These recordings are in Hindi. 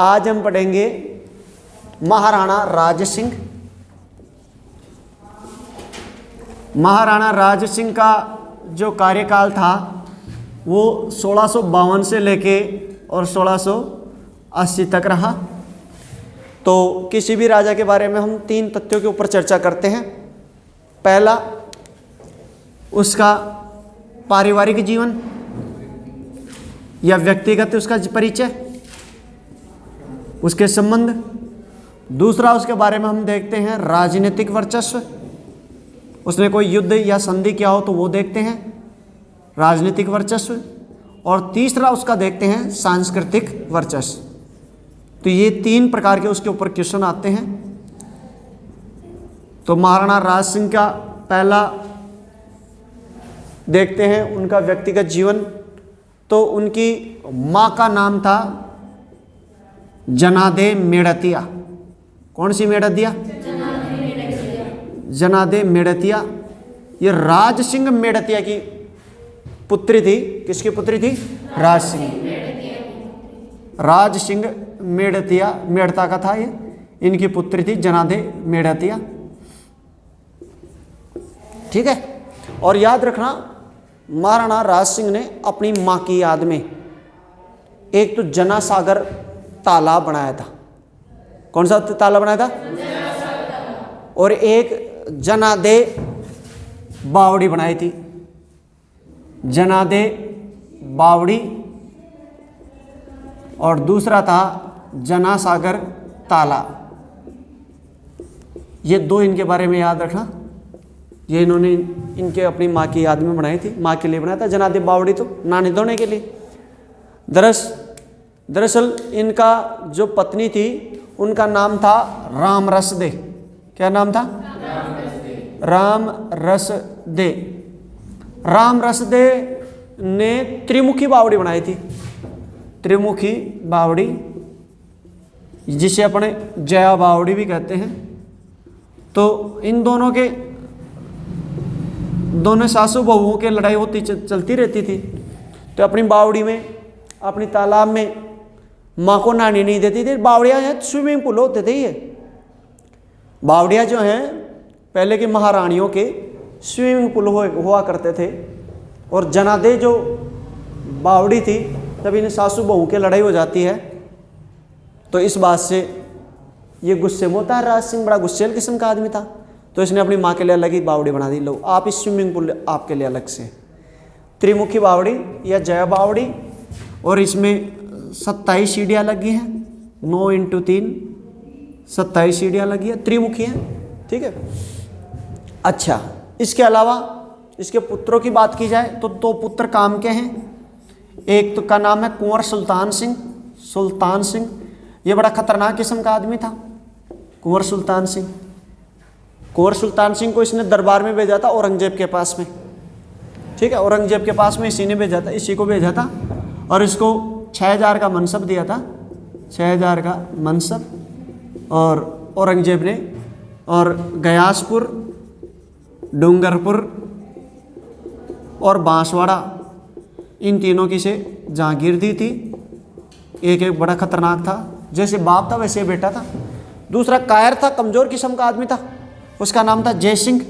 आज हम पढ़ेंगे महाराणा राज सिंह। महाराणा राज सिंह का जो कार्यकाल था वो 1652 से लेके और 1680 तक रहा। तो किसी भी राजा के बारे में हम 3 तथ्यों के ऊपर चर्चा करते हैं। पहला, उसका पारिवारिक जीवन या व्यक्तिगत उसका परिचय, उसके संबंध। दूसरा, उसके बारे में हम देखते हैं राजनीतिक वर्चस्व, उसने कोई युद्ध या संधि किया हो तो वो देखते हैं, राजनीतिक वर्चस्व। और तीसरा उसका देखते हैं सांस्कृतिक वर्चस्व। तो ये 3 प्रकार के उसके ऊपर क्वेश्चन आते हैं। तो महाराणा राज सिंह का पहला देखते हैं उनका व्यक्तिगत जीवन। तो उनकी माँ का नाम था जनादे मेड़तिया। कौन सी मेड़तिया? जनादे मेड़तिया। ये राज सिंह मेड़तिया की पुत्री थी। किसकी पुत्री थी? राज सिंह। राज सिंह मेड़तिया, मेड़ता का था ये। इनकी पुत्री थी जनादे मेड़तिया। ठीक है। और याद रखना, महाराणा राज सिंह ने अपनी मां की याद में एक तो जना सागर तालाब बनाया था। कौन सा तालाब बनाया था? और एक जनादे बावड़ी बनाई थी। जनादे बावड़ी। और दूसरा था जना सागर तालाब। ये 2 इनके बारे में याद रखना। ये इन्होंने इनके अपनी माँ की याद में बनाई थी, माँ के लिए बनाया था। जनादे बावड़ी तो नानी धोने के लिए। दरअसल इनका जो पत्नी थी उनका नाम था राम रसदे। क्या नाम था? राम रसदे। राम रसदे ने त्रिमुखी बावड़ी बनाई थी। त्रिमुखी बावड़ी, जिसे अपने जया बावड़ी भी कहते हैं। तो इन दोनों सासू बहुओं के लड़ाई होती चलती रहती थी। तो अपनी बावड़ी में, अपनी तालाब में माँ को नहाने नहीं देती थी। बावड़ियाँ हैं, स्विमिंग पूल होते थे ये। बावड़ियाँ जो हैं पहले की महारानियों के स्विमिंग पूल हुआ करते थे। और जनादे जो बावड़ी थी, जब इन सासू बहू के लड़ाई हो जाती है तो इस बात से ये गुस्से में होता है। राज सिंह बड़ा गुस्सेल किस्म का आदमी था। तो इसने अपनी माँ के लिए अलग ही बावड़ी बना दी। लो आप इस स्विमिंग पूल आपके लिए अलग से। त्रिमुखी बावड़ी या जया बावड़ी। और इसमें 27 सीढ़ियाँ लगी हैं। 9 × 3 27 सीढ़ियाँ लगी है, त्रिमुखी हैं। ठीक है। अच्छा, इसके अलावा इसके पुत्रों की बात की जाए तो 2 पुत्र काम के हैं। एक तो का नाम है कुंवर सुल्तान सिंह। सुल्तान सिंह ये बड़ा खतरनाक किस्म का आदमी था, कुंवर सुल्तान सिंह। कुंवर सुल्तान सिंह को इसने दरबार में भेजा था औरंगजेब के पास में। ठीक है, औरंगजेब के पास में इसी को भेजा था। और इसको 6000 का मनसब दिया था, 6000 का मनसब। और औरंगजेब ने और गयासपुर, डूंगरपुर और बांसवाड़ा, इन तीनों की से जागीर दी थी। एक बड़ा खतरनाक था, जैसे बाप था वैसे बेटा था। दूसरा कायर था, कमजोर किस्म का आदमी था। उसका नाम था जय सिंह।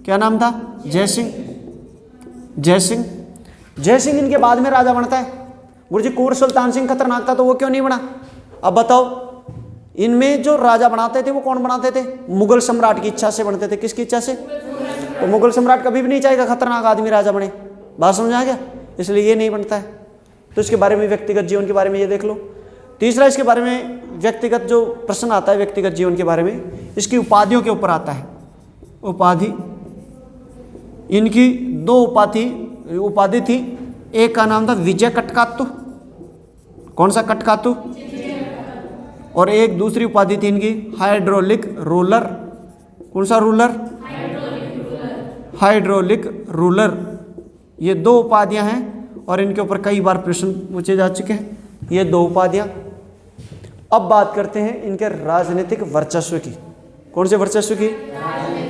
क्या नाम था? जय सिंह। जय सिंह। जय सिंह इनके बाद में राजा बनता है। गुरुजी कुंवर सुल्तान सिंह खतरनाक था तो वो क्यों नहीं बना? अब बताओ, इनमें जो राजा बनाते थे वो कौन बनाते थे? मुगल सम्राट की इच्छा से बनते थे। किसकी इच्छा से? तो मुगल सम्राट कभी भी नहीं चाहेगा खतरनाक आदमी राजा बने। बात समझ आ गया? इसलिए ये नहीं बनता है। तो इसके बारे में, व्यक्तिगत जीवन के बारे में ये देख लो। तीसरा, इसके बारे में व्यक्तिगत जो प्रश्न आता है व्यक्तिगत जीवन के बारे में, इसकी उपाधियों के ऊपर आता है। उपाधि, इनकी 2 उपाधि थी। एक का नाम था विजय कटकातु। कौन सा कटकातु? और एक दूसरी उपाधि थी इनकी हाइड्रोलिक रूलर। कौन सा रूलर? Hydraulic ruler. ये 2 उपाधियां हैं और इनके ऊपर कई बार प्रश्न पूछे जा चुके हैं। ये 2 उपाधियां। अब बात करते हैं इनके राजनीतिक वर्चस्व की। कौन से वर्चस्व की?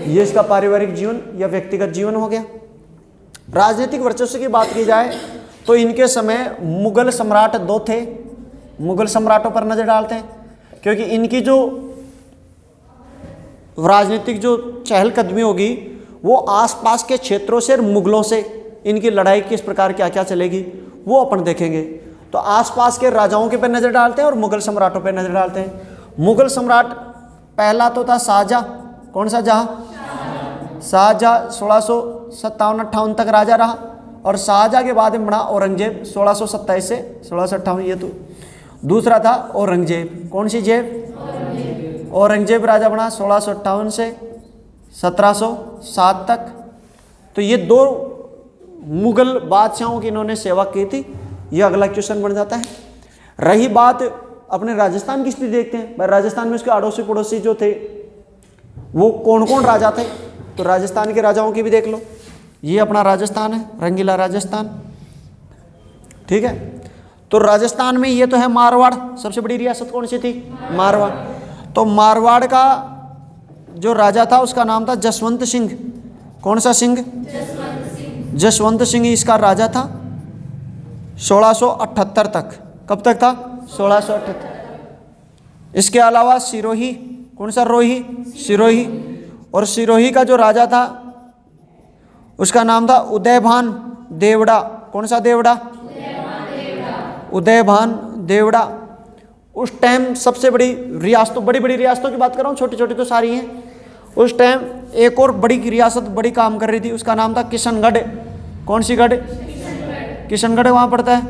ये इसका पारिवारिक जीवन या व्यक्तिगत जीवन हो गया। राजनीतिक वर्चस्व की बात की जाए तो इनके समय मुगल सम्राट 2 थे। मुगल सम्राटों पर नजर डालते हैं, क्योंकि इनकी जो राजनीतिक जो चहलकदमी होगी वो आसपास के क्षेत्रों से और मुगलों से इनकी लड़ाई किस प्रकार क्या क्या चलेगी वो अपन देखेंगे। तो आसपास के राजाओं के पर नजर डालते हैं और मुगल सम्राटों पर नजर डालते हैं। मुगल सम्राट पहला तो था शाहजहां। कौन सा जहां? शाहजहां 1657-58 तक राजा रहा, और शाहजहां के बाद में बना औरंगजेब 1627 से 1658। ये तो दूसरा था औरंगजेब। कौन सी जेब? औरंगजेब राजा बना 1658 से 1707 तक। तो ये दो मुगल बादशाहों की इन्होंने सेवा की थी। ये अगला क्वेश्चन बन जाता है। रही बात अपने राजस्थान की स्थिति, देखते हैं भाई राजस्थान में उसके अड़ोसी पड़ोसी जो थे वो कौन कौन राजा थे। तो राजस्थान के राजाओं की भी देख लो। ये अपना राजस्थान है, रंगीला राजस्थान, ठीक है। तो राजस्थान में ये तो है मारवाड़, सबसे बड़ी रियासत कौन सी थी? मारवाड़। तो मारवाड़ का जो राजा था उसका नाम था जसवंत सिंह। कौन सा सिंह? जसवंत सिंह इसका राजा था 1678 तक। कब तक था? 1678। इसके अलावा सिरोही, कौन सा रोही? सिरोही। और सिरोही का जो राजा था उसका नाम था उदयभान देवड़ा। कौन सा देवड़ा? उदयभान देवड़ा। उस टाइम सबसे बड़ी रियासतों, बड़ी बड़ी रियासतों की बात कर रहा हूँ, छोटी छोटी तो सारी हैं। उस टाइम एक और बड़ी रियासत बड़ी काम कर रही थी, उसका नाम था किशनगढ़। कौन सी गढ़? किशनगढ़ वहाँ पड़ता है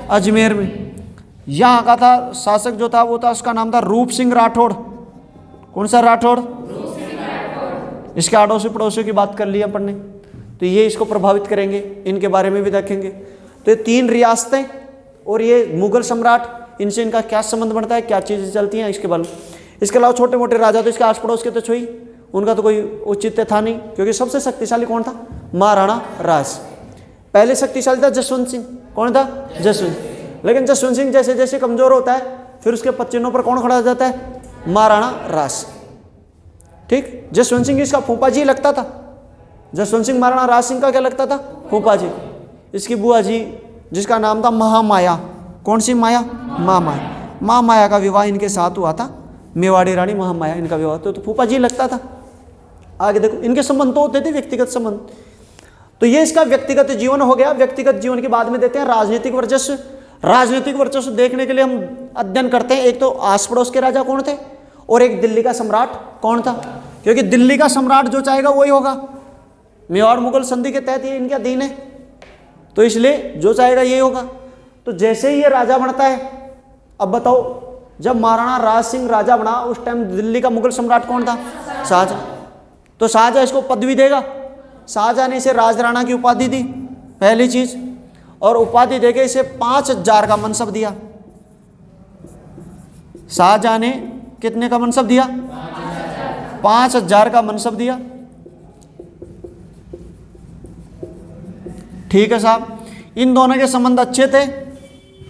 अजमेर में। यहाँ का था शासक जो था वो था, उसका नाम था रूप सिंह राठौड़। कौन सा राठौड़? इसके अड़ोसी पड़ोसियों की बात कर ली अपन ने, तो ये इसको प्रभावित करेंगे, इनके बारे में भी देखेंगे। तो ये तीन रियासतें और ये मुगल सम्राट, इनसे इनका क्या संबंध बनता है, क्या चीज़ें चलती हैं, इसके बारे में। इसके अलावा छोटे मोटे राजा तो इसके आस पड़ोस के तो छुई, उनका तो कोई औचित्य था नहीं, क्योंकि सबसे शक्तिशाली कौन था? महाराणा राज। पहले शक्तिशाली था जसवंत सिंह। कौन था? जसवंत। लेकिन जसवंत सिंह जैसे जैसे कमजोर होता है फिर उसके पच्चीनों पर कौन खड़ा हो जाता है? महाराणा राज। ठीक, जसवंत सिंह इसका फूफा जी लगता था। जसवंत सिंह महाराणा राज सिंह का क्या लगता था? फूफा जी। इसकी बुआ जी जिसका नाम था महामाया। कौन सी माया? महामाया। महामाया का विवाह इनके साथ हुआ था, मेवाड़ी रानी महामाया, इनका विवाह तो फूफा जी लगता था। आगे देखो, इनके संबंध तो होते थे व्यक्तिगत संबंध। तो ये इसका व्यक्तिगत जीवन हो गया। व्यक्तिगत जीवन के बाद में देते हैं राजनीतिक वर्चस्व। राजनीतिक वर्चस्व देखने के लिए हम अध्ययन करते हैं, एक तो आस पड़ोस के राजा कौन थे, और एक दिल्ली का सम्राट कौन था, क्योंकि दिल्ली का सम्राट जो चाहेगा वही होगा। मेवाड़ मुगल संधि के तहत ये इनका अधीन है, तो इसलिए जो चाहेगा यही होगा। तो जैसे ही ये राजा बनता है, अब बताओ, जब महाराणा राज सिंह राजा बना उस टाइम दिल्ली का मुगल सम्राट कौन था? शाहजहां। तो शाहजहां इसको पदवी देगा। शाहजहां ने इसे राजराणा की उपाधि दी, पहली चीज, और उपाधि देके इसे 5000 का मनसब दिया। शाहजहां ने कितने का मनसब दिया? 5000 का मनसब दिया। ठीक है साहब, इन दोनों के संबंध अच्छे थे,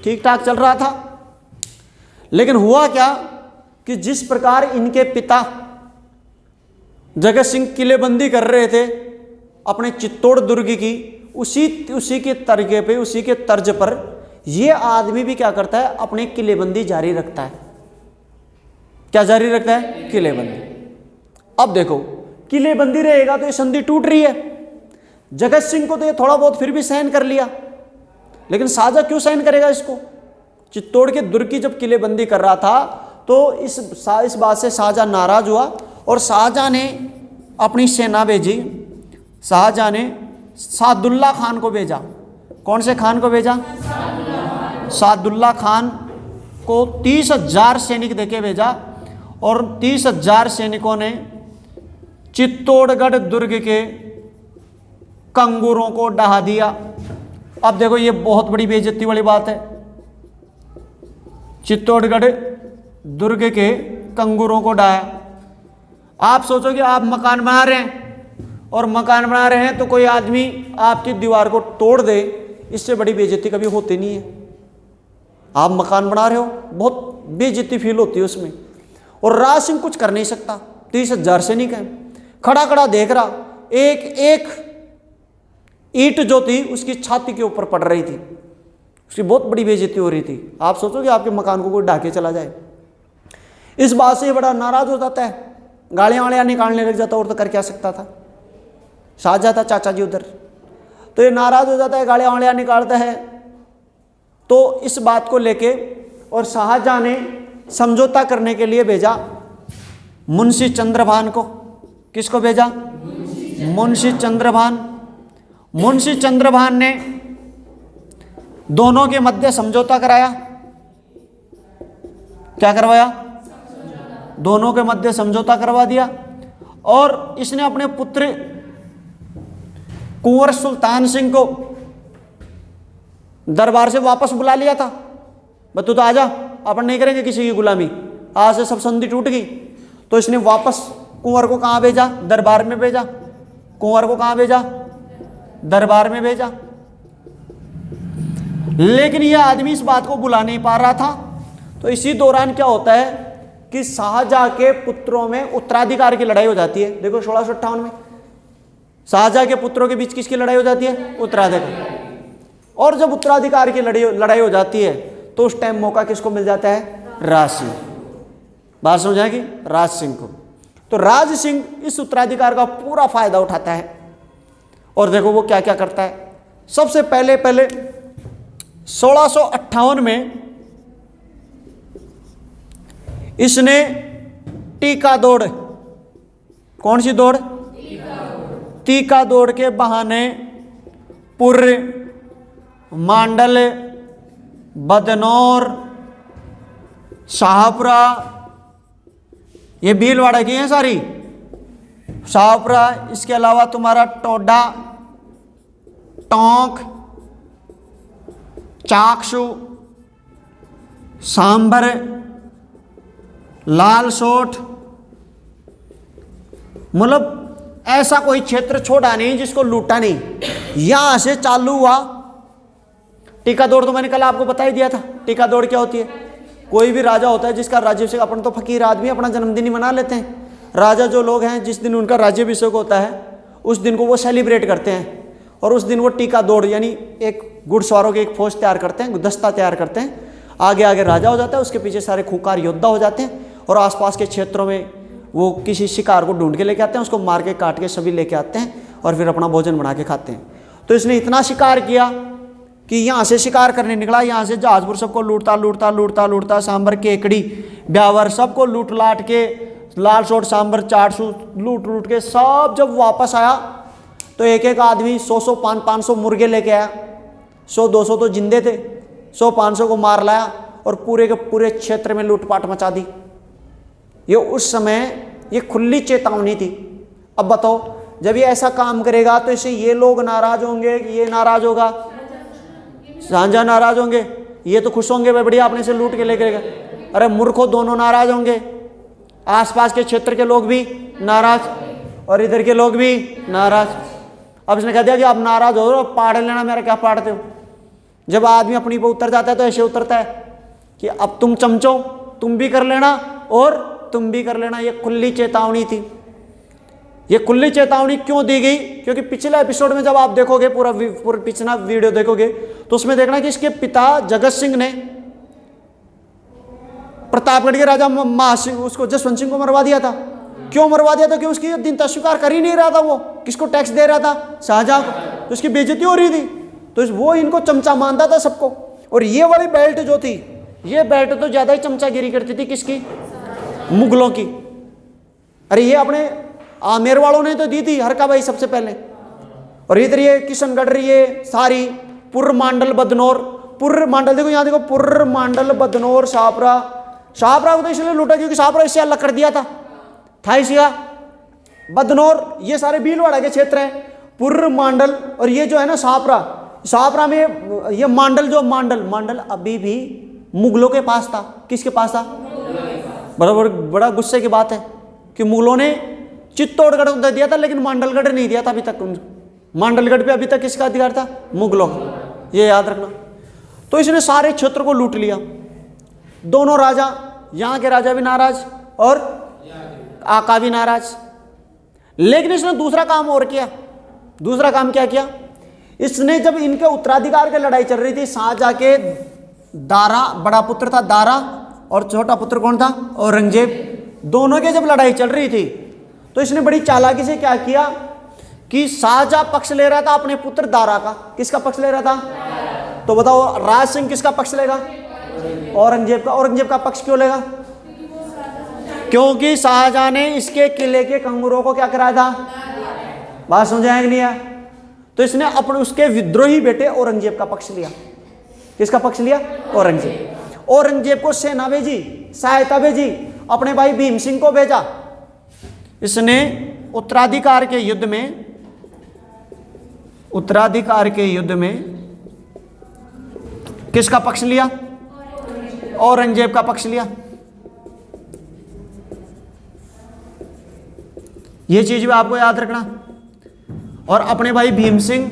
ठीक ठाक चल रहा था। लेकिन हुआ क्या कि जिस प्रकार इनके पिता जगत सिंह किलेबंदी कर रहे थे अपने चित्तौड़ दुर्ग की, उसी के तरीके पे, उसी के तर्ज पर ये आदमी भी क्या करता है? अपनी किलेबंदी जारी रखता है। क्या जारी रखता है? किलेबंदी। अब देखो, किलेबंदी रहेगा तो ये संधि टूट रही है। जगत सिंह को तो ये थोड़ा बहुत फिर भी सहन कर लिया, लेकिन शाहजहां क्यों सहन करेगा इसको? चित्तौड़ के दुर्ग की जब किलेबंदी कर रहा था तो इस बात से शाहजहां नाराज हुआ और शाहजहां ने अपनी सेना भेजी। शाहजहां ने सादुल्ला खान को भेजा। कौन से खान को भेजा? सादुल्ला खान को 30,000 सैनिक देके भेजा, और 30,000 सैनिकों ने चित्तौड़गढ़ दुर्ग के कंगूरों को ढहा दिया। अब देखो, ये बहुत बड़ी बेइज्जती वाली बात है। चित्तौड़गढ़ दुर्ग के कंगूरों को ढाया। आप सोचो कि आप मकान बना रहे हैं, और मकान बना रहे हैं तो कोई आदमी आपकी दीवार को तोड़ दे, इससे बड़ी बेइज्जती कभी होती नहीं है। आप मकान बना रहे हो, बहुत बेइज्जती फील होती है उसमें। और राज सिंह कुछ कर नहीं सकता, 30,000 सैनिक है, खड़ा खड़ा देख रहा। एक एक ईंट जो थी उसकी छाती के ऊपर पड़ रही थी, उसकी बहुत बड़ी बेइज्जती हो रही थी। आप सोचो कि आपके मकान को कोई ढाके चला जाए। इस बात से बड़ा नाराज हो जाता है, गालियाँ वालियाँ निकालने लग जाता, और तो कर क्या सकता था। शाहजहाँ था चाचा जी उधर, तो ये नाराज हो जाता है, गालियाँ वालियाँ निकालता है। तो इस बात को लेके और शाहजहाँ ने समझौता करने के लिए भेजा मुंशी चंद्रभान को। किसको भेजा? मुंशी चंद्रभान। मुंशी चंद्रभान ने दोनों के मध्य समझौता कराया। क्या करवाया? दोनों के मध्य समझौता करवा दिया। और इसने अपने पुत्र कुंवर सुल्तान सिंह को दरबार से वापस बुला लिया था। बतू तो आजा, अपन नहीं करेंगे किसी की गुलामी, आज से सब संधि टूट गई। तो इसने वापस कुंवर को कहाँ भेजा? दरबार में भेजा। कुंवर को कहाँ भेजा? दरबार में भेजा। लेकिन यह आदमी इस बात को बुला नहीं पा रहा था। तो इसी दौरान क्या होता है कि शाहजहाँ के पुत्रों में उत्तराधिकार की लड़ाई हो जाती है। देखो 1658 में शाहजहाँ के पुत्रों के बीच किसकी लड़ाई हो जाती है? उत्तराधिकार। और जब उत्तराधिकार की लड़ाई हो जाती है तो उस टाइम मौका किसको मिल जाता है? राज सिंह। बात समझ आएगी? राज सिंह को। तो राज सिंह इस उत्तराधिकार का पूरा फायदा उठाता है। और देखो वो क्या क्या करता है। सबसे पहले 1658 में इसने टीका दौड़, कौन सी दौड़? टीका दौड़ के बहाने पुर, मांडल, बदनौर, शाहपुरा, ये भीलवाड़ा की हैं सारी, शाहपुरा, इसके अलावा तुम्हारा टोडा, टोंक, चाकसू, सांभर, लालसोट, मतलब ऐसा कोई क्षेत्र छोड़ा नहीं जिसको लूटा नहीं। यहां से चालू हुआ टीका दौड़। तो मैंने कल आपको बता ही दिया था टीका दौड़ क्या होती है। कोई भी राजा होता है जिसका राज्याभिषेक, अपन तो फकीर आदमी अपना जन्मदिन ही मना लेते हैं। राजा जो लोग हैं जिस दिन उनका राज्याभिषेक होता है उस दिन को वो सेलिब्रेट करते हैं। और उस दिन वो टीका दौड़ यानी एक घुड़सवारों की एक फौज तैयार करते हैं, दस्ता तैयार करते हैं। आगे आगे राजा हो जाता है, उसके पीछे सारे खूंखार योद्धा हो जाते हैं। और आसपास के क्षेत्रों में वो किसी शिकार को ढूंढ के लेके आते हैं, उसको मार के काट के सभी लेके आते हैं और फिर अपना भोजन बना के खाते हैं। तो इसने इतना शिकार किया कि यहाँ से शिकार करने निकला, यहाँ से जहाजपुर सबको लूटता, सांबर, केकड़ी, ब्यावर सबको लूट लाट के, लालसोट, सांबर, चाटसू लूट के सब जब वापस आया तो एक एक आदमी 100 500 मुर्गे लेके आया। 100-200 तो जिंदे थे, 100-500 को मार लाया और पूरे के पूरे क्षेत्र में लूटपाट मचा दी। ये उस समय ये खुली चेतावनी थी। अब बताओ जब ये ऐसा काम करेगा तो इससे ये लोग नाराज होंगे, ये नाराज होगा, शाहजहाँ नाराज होंगे, ये तो खुश होंगे भाई बढ़िया अपने से लूट के लेकर गए। अरे मूर्खों, दोनों नाराज होंगे, आसपास के क्षेत्र के लोग भी नाराज और इधर के लोग भी नाराज। अब इसने कह दिया कि आप नाराज हो रहे हो, पाड़ लेना, मेरा क्या पाड़ते हो। जब आदमी अपनी पर उतर जाता है तो ऐसे उतरता है कि अब तुम चमचो, तुम भी कर लेना और तुम भी कर लेना। ये खुली चेतावनी थी। ये खुली चेतावनी क्यों दी गई? क्योंकि पिछले एपिसोड में जब आप देखोगे, पूरा पिछला वीडियो देखोगे तो उसमें देखना कि इसके पिता जगत सिंह ने प्रतापगढ़ के राजा महासिंह उसको जसवंत सिंह को मरवा दिया था। क्यों मरवा दिया था? कि उसकी दीनता स्वीकार कर ही नहीं रहा था। वो किसको टैक्स दे रहा था? शाहजहाँ को। तो उसकी बेइज्जती हो रही थी, तो वो इनको चमचा मानता था सबको। और ये वाली बेल्ट जो थी, ये बेल्ट तो ज्यादा ही चमचागिरी करती थी। किसकी? मुगलों की। अरे ये अपने आमेर वालों ने तो दी थी, हरका भाई सबसे पहले। और इधर ये किशनगढ़, ये सारी पुर, मांडल, बदनौर, पुर मांडल, देखो यहाँ देखो, पुर, मांडल, बदनौर, शाहपुरा। शाहपुरा को तो इसलिए लूटा क्योंकि शाहपुरा इससे अलग कर दिया था इसका। बदनौर ये सारे भीलवाड़ा के क्षेत्र हैं, पुर, मांडल। और ये जो है ना शाहपुरा में ये मांडल, जो मांडल अभी भी मुगलों के पास था। किसके पास था? बड़ा गुस्से की बात है कि मुगलों ने चित्तौड़गढ़ को दे दिया था लेकिन मांडलगढ़ नहीं दिया था अभी तक। मांडलगढ़ पे अभी तक किसका अधिकार था? मुगलों का। ये याद रखना। तो इसने सारे क्षेत्र को लूट लिया। दोनों राजा, यहाँ के राजा भी नाराज और आका भी नाराज। लेकिन इसने दूसरा काम और किया। दूसरा काम क्या किया? इसने जब इनके उत्तराधिकार की लड़ाई चल रही थी, शाहजहां के दारा बड़ा पुत्र था दारा और छोटा पुत्र कौन था औरंगजेब, दोनों के जब लड़ाई चल रही थी तो इसने बड़ी चालाकी से क्या किया कि शाहजहां पक्ष ले रहा था अपने पुत्र दारा का। किसका पक्ष ले रहा था? तो बताओ राज सिंह किसका पक्ष लेगा? औरंगजेब का। औरंगजेब का पक्ष क्यों लेगा? क्योंकि शाहजहां ने इसके किले के कंगूरों को क्या कराया था? बात समझाया कि नहीं है? तो इसने अपने उसके विद्रोही बेटे औरंगजेब का पक्ष लिया। किसका पक्ष लिया? औरंगजेब। औरंगजेब को सेना भेजी, सहायता भेजी, अपने भाई भीम सिंह को भेजा। इसने उत्तराधिकार के युद्ध में किसका पक्ष लिया? औरंगजेब का पक्ष लिया। यह चीज भी आपको याद रखना। और अपने भाई भीम सिंह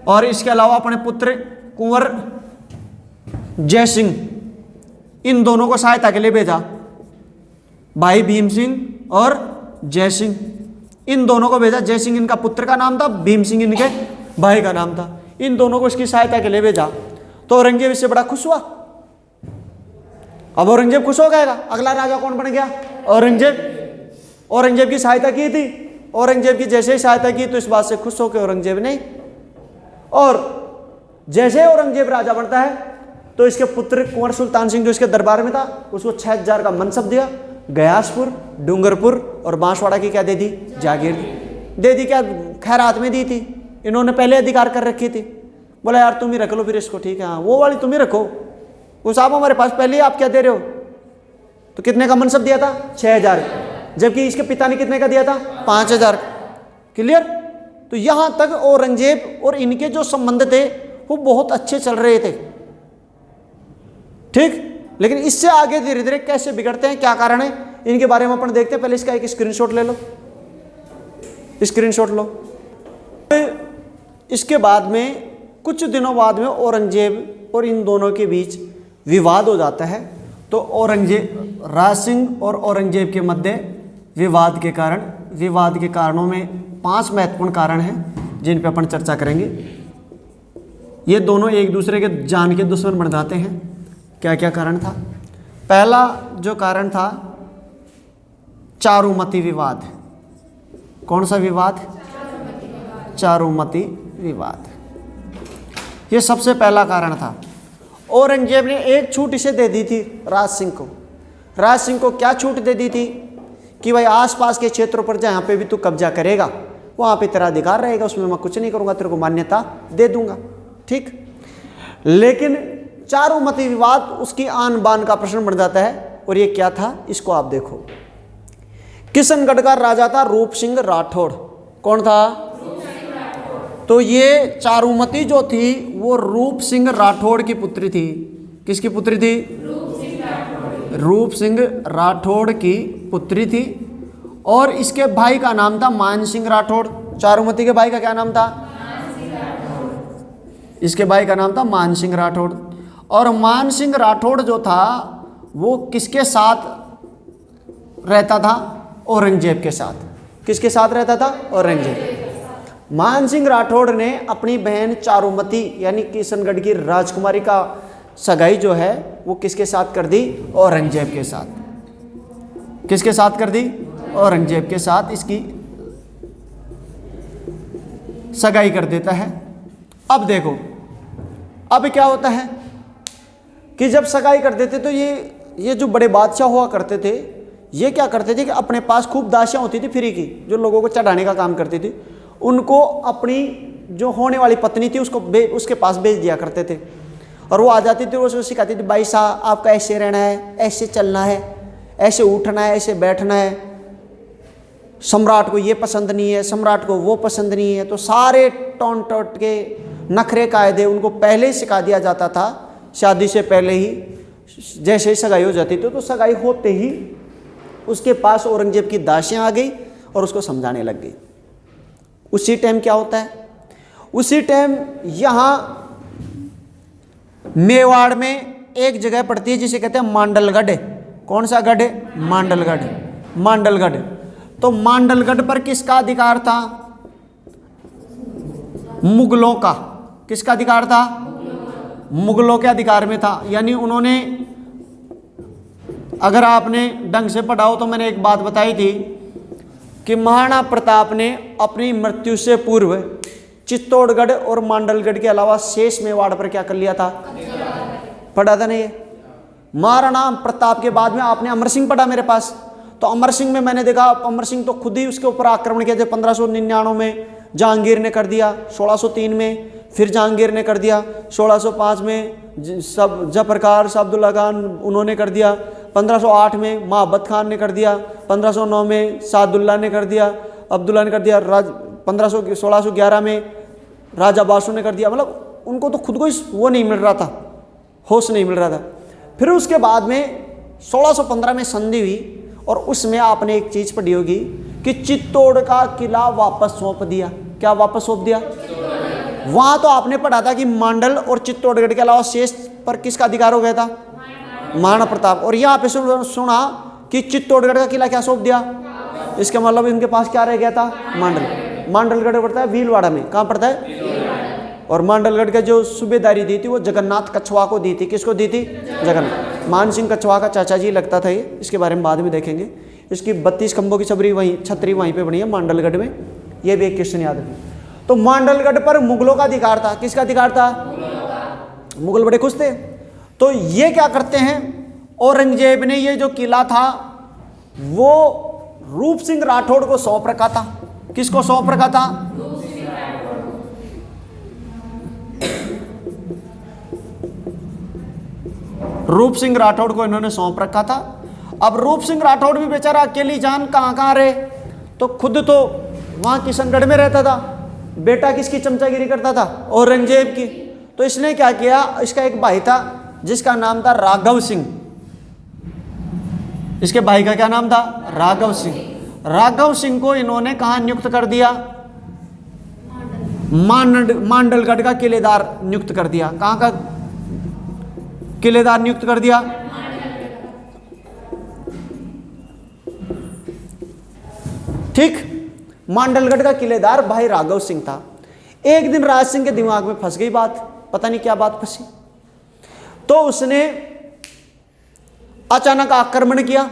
और इसके अलावा अपने पुत्र कुंवर जय सिंह, इन दोनों को सहायता के लिए भेजा। भाई भीम सिंह और जय सिंह, इन दोनों को भेजा। जय सिंह इनका पुत्र का नाम था, भीम सिंह इनके भाई का नाम था। इन दोनों को इसकी सहायता के लिए भेजा। तो औरंगजेब इससे बड़ा खुश हुआ। अब औरंगजेब खुश हो गया। अगला राजा कौन बन गया? औरंगजेब। औरंगजेब की सहायता की थी। औरंगजेब की जैसे ही सहायता की तो इस बात से खुश होकर औरंगजेब ने, और जैसे औरंगजेब राजा बनता है तो इसके पुत्र कुंवर सुल्तान सिंह जो इसके दरबार में था उसको 6000 का मनसब दिया। गयासपुर, डूंगरपुर और बांसवाड़ा की क्या दे दी? जागीर दे दी। क्या खैरात में दी थी? इन्होंने पहले अधिकार कर रखी थी। बोला यार तुम ही रख लो फिर इसको, ठीक है हाँ वो वाली तुम ही रखो, वो साहब हमारे पास पहले ही, आप क्या दे रहे हो? तो कितने का मनसब दिया था? 6000। जबकि इसके पिता ने कितने का दिया था? 5000। क्लियर? तो यहां तक औरंगजेब और इनके जो संबंध थे वो बहुत अच्छे चल रहे थे, ठीक। लेकिन इससे आगे धीरे धीरे कैसे बिगड़ते हैं, क्या कारण है, इनके बारे में अपन देखते हैं। पहले इसका एक स्क्रीनशॉट ले लो, स्क्रीनशॉट लो। इसके बाद में कुछ दिनों बाद में औरंगजेब और इन दोनों के बीच विवाद हो जाता है। तो औरंगजेब, राज सिंह और औरंगजेब के मध्य विवाद के कारणों में 5 महत्वपूर्ण कारण हैं जिन पे अपन चर्चा करेंगे। ये दोनों एक दूसरे के जान के दुश्मन बन जाते हैं। क्या क्या कारण था? पहला जो कारण था चारुमती विवाद। कौन सा विवाद? चारुमती विवाद। ये सबसे पहला कारण था। औरंगजेब ने एक छूट इसे दे दी थी राज सिंह को। राज सिंह को क्या छूट दे दी थी कि भाई आसपास के क्षेत्रों पर जहाँ पे भी तू कब्जा करेगा वहाँ पे तेरा अधिकार रहेगा, उसमें मैं कुछ नहीं करूँगा, तेरे को मान्यता दे दूंगा, ठीक। लेकिन चारुमती विवाद उसकी आन बान का प्रश्न बन जाता है। और ये क्या था, इसको आप देखो। किशनगढ़ का राजा था रूप सिंह राठौड़। कौन था? तो ये चारुमती जो थी वो रूप सिंह राठौड़ की पुत्री थी। किसकी पुत्री थी? रूप सिंह राठौड़ की पुत्री थी। और इसके भाई का नाम था मान सिंह राठौड़। चारुमती के भाई का क्या नाम था? इसके भाई का नाम था मान सिंह राठौड़। और मान सिंह राठौड़ जो था वो किसके साथ रहता था? औरंगजेब के साथ। किसके साथ रहता था? औरंगजेब। मान सिंह राठौड़ ने अपनी बहन चारुमती यानी किशनगढ़ की राजकुमारी का सगाई जो है वो किसके साथ कर दी? औरंगजेब के साथ। किसके साथ कर दी? औरंगजेब के साथ इसकी सगाई कर देता है। अब देखो, अब क्या होता है कि जब सगाई कर देते तो ये जो बड़े बादशाह हुआ करते थे ये क्या करते थे कि अपने पास खूब दासियां होती थी फ्री की, जो लोगों को चढ़ाने का काम करती थी, उनको अपनी जो होने वाली पत्नी थी उसके पास भेज दिया करते थे। और वो आ जाती थी, वो सिखाती थी, भाई साहब आपका ऐसे रहना है, ऐसे चलना है, ऐसे उठना है, ऐसे बैठना है, सम्राट को ये पसंद नहीं है, सम्राट को वो पसंद नहीं है। तो सारे टोन टोट के नखरे कायदे उनको पहले ही सिखा दिया जाता था, शादी से पहले ही। जैसे ही सगाई हो जाती थी तो सगाई होते ही उसके पास औरंगजेब की दासियां आ गई और उसको समझाने लग गई। उसी टाइम क्या होता है, उसी टाइम यहाँ मेवाड़ में एक जगह पड़ती है जिसे कहते हैं मांडलगढ़। कौन सा गढ़? मांडलगढ़। मांडलगढ़। तो मांडलगढ़ पर किसका अधिकार था? मुगलों का। किसका अधिकार था? मुगलों के अधिकार में था। यानी उन्होंने, अगर आपने ढंग से पढ़ा हो तो मैंने एक बात बताई थी कि महाराणा प्रताप ने अपनी मृत्यु से पूर्व चित्तौड़गढ़ और मांडलगढ़ के अलावा शेष मेवाड़ पर क्या कर लिया था? पढ़ा था नहीं ये? महाराणा प्रताप के बाद में आपने अमर सिंह पढ़ा मेरे पास, तो अमर सिंह में मैंने देखा अमर सिंह तो खुद ही उसके ऊपर आक्रमण किए थे। 1599 में जहांगीर ने कर दिया, 1603 में फिर जहांगीर ने कर दिया, 1605 में सब जफरखान अब्दुल्ला खान उन्होंने कर दिया, 1508 में महाबत खान ने कर दिया, 1509 में सादुल्ला ने कर दिया, अब्दुल्ला ने कर दिया, 1611 में राजा बासु ने कर दिया। मतलब उनको तो खुद को वो नहीं मिल रहा था, होश नहीं मिल रहा था। फिर उसके बाद में 1615 में संधि हुई और उसमें आपने एक चीज पढ़ी होगी कि चित्तौड़ का किला वापस सौंप दिया। क्या वापस सौंप दिया? वहां तो आपने पढ़ा था कि मांडल और चित्तौड़गढ़ के अलावा शेष पर किसका अधिकार हो गया था? महाराणा प्रताप। और यहाँ पे सुना कि चित्तौड़गढ़ का किला क्या सौंप दिया? इसका मतलब इनके पास क्या रह गया था? मांडल। मांडलगढ़ पड़ता है भीलवाड़ा में। कहाँ पड़ता है? और मांडलगढ़ का जो सूबेदारी दी थी वो जगन्नाथ कछवा को दी थी। किसको दी थी? जगन्नाथ। मान सिंह कछवा का चाचा जी लगता था ये, इसके बारे में बाद में देखेंगे। इसकी 32 खंभों की छतरी वहीं पे बनी है मांडलगढ़ में। ये भी एक क्वेश्चन याद रखिए। तो मांडलगढ़ पर मुगलों का अधिकार था। किसका अधिकार था? मुगल बड़े खुश थे। तो ये क्या करते हैं, औरंगजेब ने ये जो किला था वो रूप सिंह राठौड़ को सौंप रखा था। किसको सौंप रखा था? रूप सिंह राठौड़ को इन्होंने सौंप रखा था। अब रूप सिंह राठौड़ भी बेचारा अकेली जान कहाँ रहे, तो खुद तो वहां किशनगढ़ में रहता था, बेटा किसकी चमचागिरी करता था? औरंगजेब की। तो इसने क्या किया, इसका एक भाई था जिसका नाम था राघव सिंह। इसके भाई का क्या नाम था? राघव सिंह। राघव सिंह को इन्होंने कहां नियुक्त कर दिया? मांडलगढ़ का किलेदार नियुक्त कर दिया। कहां का किलेदार नियुक्त कर दिया? ठीक, मांडलगढ़ का किलेदार भाई राघव सिंह था। एक दिन राज सिंह के दिमाग में फंस गई बात, पता नहीं क्या बात फंसी, तो उसने अचानक आक्रमण किया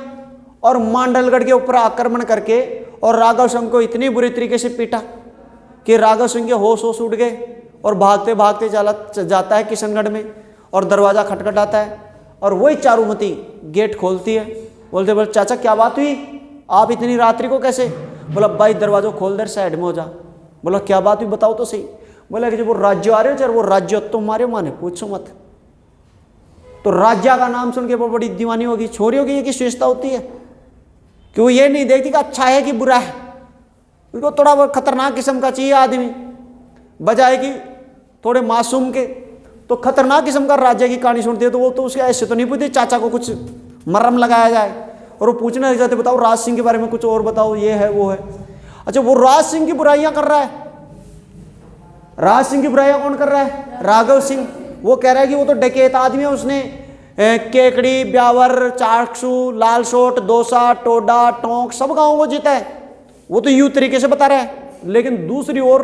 और मांडलगढ़ के ऊपर आक्रमण करके और राघव सिंह को इतनी बुरी तरीके से पीटा कि राघव सिंह के होश उड़ गए और भागते भागते जाता है किशनगढ़ में और दरवाजा खटखटाता है और वही चारुमती गेट खोलती है। बोलते बोले चाचा क्या बात हुई, आप इतनी रात्रि को कैसे? बोला भाई दरवाजा खोल दे, साइड में हो जा। बोला क्या बात हुई बताओ तो सही। बोला कि जब वो राज्य आ रहे हो, वो राज्य तुम्हारे माने पूछो मत। तो राज्य का नाम सुन के वो बड़ी दीवानी होगी, छोरियों की ये किस विशेषता होती है कि वो ये नहीं देखती कि अच्छा है कि बुरा है, उनको थोड़ा बहुत खतरनाक किस्म का चाहिए आदमी, बजाय कि थोड़े मासूम के। तो खतरनाक किस्म का राज्य की कहानी सुनती है तो वो तो उसके ऐसे तो नहीं पूछती चाचा को कुछ मरम लगाया जाए, और वो पूछने लग जाते बताओ राज सिंह के बारे में कुछ और बताओ, ये है वो है। अच्छा वो राज सिंह की बुराइयां कर रहा है। राज सिंह की बुराइयां कौन कर रहा है? राघव सिंह। वो कह रहा है कि वो तो डकैत आदमी है, उसने केकड़ी, ब्यावर, चाकसू, लालसोट, दौसा, टोडा, टोंक सब गांवों को जीता है। वो तो यूं तरीके से बता रहा है। लेकिन दूसरी ओर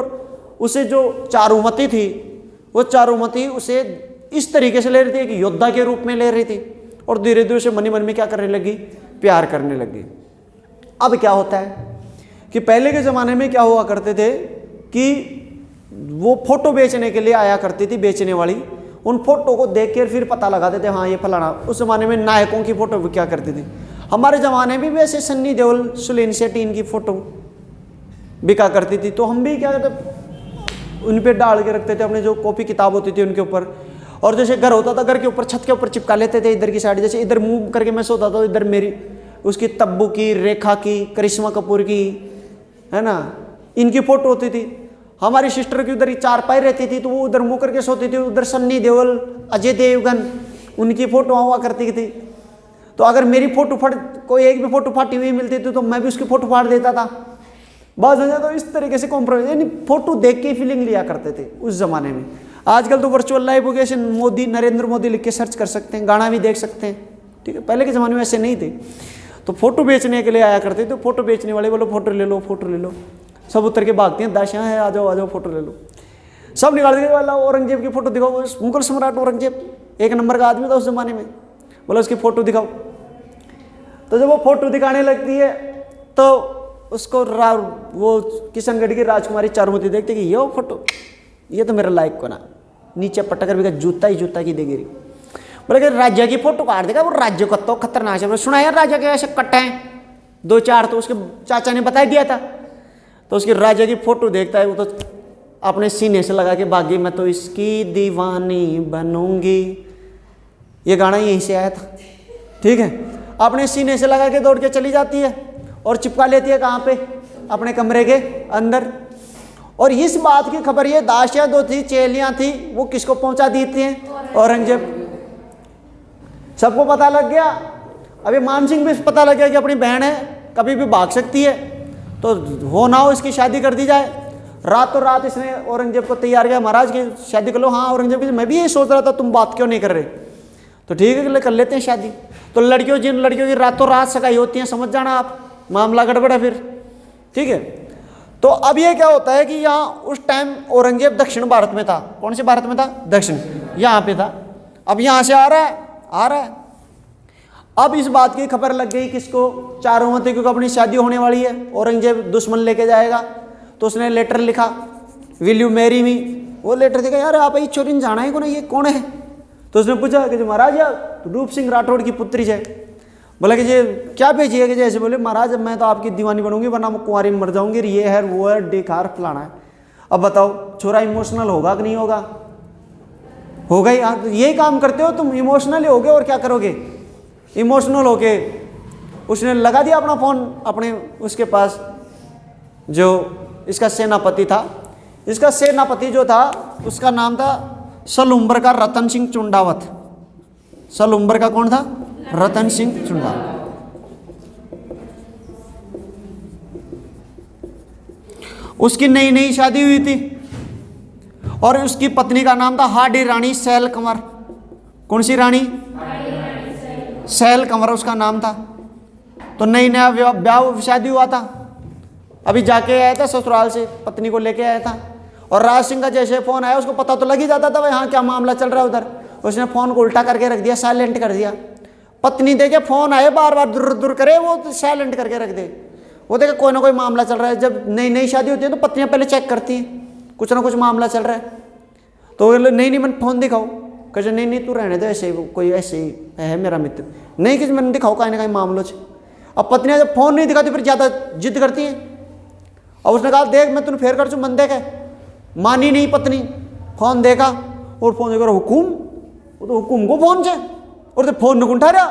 उसे जो चारुमती थी, वो चारुमती उसे इस तरीके से ले रही थी, एक योद्धा के रूप में ले रही थी, और धीरे धीरे उसे मन ही मन में क्या करने लगी? प्यार करने लगी। अब क्या होता है कि पहले के ज़माने में क्या हुआ करते थे कि वो फोटो बेचने के लिए आया करती थी बेचने वाली, उन फोटो को देख कर फिर पता लगाते थे हाँ ये फलाना। उस ज़माने में नायकों की फ़ोटो भी क्या करती थी, हमारे ज़माने में भी वैसे सन्नी देओल, सुलेन शेट्टी इनकी फ़ोटो बिका करती थी। तो हम भी क्या करते, उन पे डाल के रखते थे अपने जो कॉपी किताब होती थी उनके ऊपर। और जैसे घर होता था, घर के ऊपर छत के ऊपर चिपका लेते थे इधर की साइड, जैसे इधर मुंह करके मैं सोता था, इधर मेरी उसकी तब्बू की, रेखा की, करिश्मा कपूर की, है ना, इनकी फ़ोटो होती थी। हमारी सिस्टर की उधर ही चारपाई रहती थी तो वो उधर मुंह करके सोती थी, उधर सन्नी देओल, अजय देवगन, उनकी फ़ोटो हुआ करती थी। तो अगर मेरी फ़ोटो कोई एक भी फ़ोटो फाटी हुई मिलती थी तो मैं भी उसकी फ़ोटो फाड़ देता था। बस हो जाता, तो इस तरीके से कॉम्प्रोमाइज, यानी फ़ोटो देख के फीलिंग लिया करते थे उस ज़माने में। आजकल तो वर्चुअल लाइव हो गया, मोदी, नरेंद्र मोदी लिख के सर्च कर सकते हैं, गाना भी देख सकते हैं, ठीक है। पहले के ज़माने में ऐसे नहीं थे। तो फोटो बेचने के लिए आया करते थे, फोटो बेचने वाले बोलो फोटो ले लो, फोटो ले लो, सब उतर के भागते हैं, दाशियाँ है आ जाओ फ़ोटो ले लो। सब निकाल दिया, वाला औरंगजेब की फोटो दिखाओ, मुगल सम्राट औरंगजेब 1 नंबर का आदमी था उस जमाने में, बोला उसकी फोटो दिखाओ। तो जब वो फोटो दिखाने लगती है तो उसको वो किशनगढ़ की राजकुमारी चारुमती देखती कि ये वो फोटो, ये तो मेरा लायक को ना, नीचे पटक कर भी जूता ही जूता की देगी। बोले कि राज्य की फोटो काट देगा, वो राज्य को तो खतरनाक है, सुना यार राजा के ऐसे कट्टे हैं 2-4, तो उसके चाचा ने बता दिया था। तो उसकी राजा की फोटो देखता है, वो तो अपने सीने से लगा के भागी, मैं तो इसकी दीवानी बनूंगी। ये गाना यहीं से आया था, ठीक है। अपने सीने से लगा के दौड़ के चली जाती है और चिपका लेती है कहाँ पे, अपने कमरे के अंदर। और इस बात की खबर ये दासियां दो थी, चेलियां थी, वो किसको पहुंचा दी थी? औरंगजेब। सबको पता लग गया। अभी मान सिंह भी पता लग गया कि अपनी बहन है, कभी भी भाग सकती है, तो हो ना हो इसकी शादी कर दी जाए। रातों रात इसने औरंगजेब को तैयार किया, महाराज की शादी कर लो। हाँ औरंगजेब की, मैं भी यही सोच रहा था, तुम बात क्यों नहीं कर रहे? तो ठीक है कर लेते हैं शादी। तो लड़कियों, जिन लड़कियों की रातों रात सगाई होती है, समझ जाना आप, मामला गड़बड़ है फिर, ठीक है। तो अब ये क्या होता है कि यहाँ उस टाइम औरंगजेब दक्षिण भारत में था। कौन से भारत में था? दक्षिण, यहाँ पे था। अब यहाँ से आ रहा है। अब इस बात की खबर लग गई किसको? चारुमती, क्योंकि अपनी शादी होने वाली है, औरंगजेब दुश्मन लेके जाएगा। तो उसने लेटर लिखा, विल यू मैरी मी। वो लेटर देखा, यार आप छोरी जाना है को ना, ये कौन है? तो उसने पूछा कि महाराज यार रूप सिंह राठौड़ की पुत्री है। बोला कि ये क्या भेजिए? कि जैसे बोले महाराज मैं तो आपकी दीवानी बनूंगी, वरना मैं कुंवारी में मर जाऊंगी, ये है वो है, डेखार फलाना है। अब बताओ छोरा इमोशनल होगा कि नहीं होगा? होगा ही। यही काम करते हो तुम, इमोशनल होगे और क्या करोगे? इमोशनल होके उसने लगा दिया अपना फोन अपने उसके पास, जो इसका सेनापति था। इसका सेनापति जो था उसका नाम था सलुम्बर का रतन सिंह चुंडावत। सलुम्बर का कौन था? रतन सिंह चुंडावत। उसकी नई नई शादी हुई थी और उसकी पत्नी का नाम था हाडी रानी सैल कंवर। कौन सी रानी? सैल कंवर उसका नाम था। तो नई नया ब्याह शादी हुआ था, अभी जाके आया था ससुराल से, पत्नी को लेके आया था। और राज सिंह का जैसे फोन आया उसको पता तो लग ही जाता था भाई हाँ क्या मामला चल रहा है उधर। उसने फोन को उल्टा करके रख दिया, साइलेंट कर दिया। पत्नी देखे फोन आए बार बार दुर दुर करे, वो साइलेंट करके रख दे। वो देखे कोई ना कोई मामला चल रहा है। जब नई नई शादी होती है तो पत्नियां पहले चेक करती हैं, कुछ ना कुछ मामला चल रहा है। तो नहीं मैंने फोन दिखाओ, कहे नहीं तू रहने दो, ऐसे ही कोई ऐसे ही है मेरा मित्र, नहीं कि मैंने दिखाओ कहीं ना कहीं मामलों से। अब पत्नियां जब फोन नहीं दिखाती फिर ज़्यादा जिद करती हैं। और उसने कहा देख मैं तुम फेर कर चु मन देखे, मानी नहीं पत्नी। फोन देखा और फोन देखा हुकुम, वो तो हुकुम को फोन से और तो फोन नहीं उठा रहा।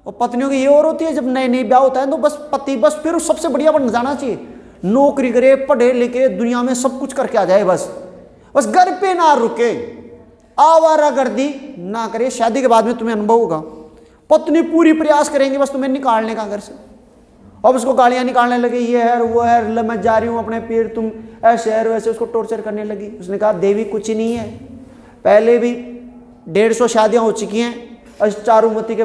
और पत्नियों की ये और होती है जब नई नई ब्याह होता है तो बस पति बस फिर सबसे बढ़िया बन जाना चाहिए, नौकरी करे, पढ़े लिखे, दुनिया में सब कुछ करके आ जाए, बस घर पे ना रुके, आवारागर्दी ना करे। शादी के बाद में तुम्हें अनुभव होगा, पत्नी पूरी प्रयास करेंगी बस तुम्हें निकालने का घर से। अब उसको गालियां निकालने लगी, ये है वो है, मैं जा रही हूँ अपने पेड़, तुम ऐसे है वैसे, उसको टॉर्चर करने लगी। उसने कहा देवी कुछ ही नहीं है, पहले भी 150 शादियां हो चुकी हैं, चारुमती के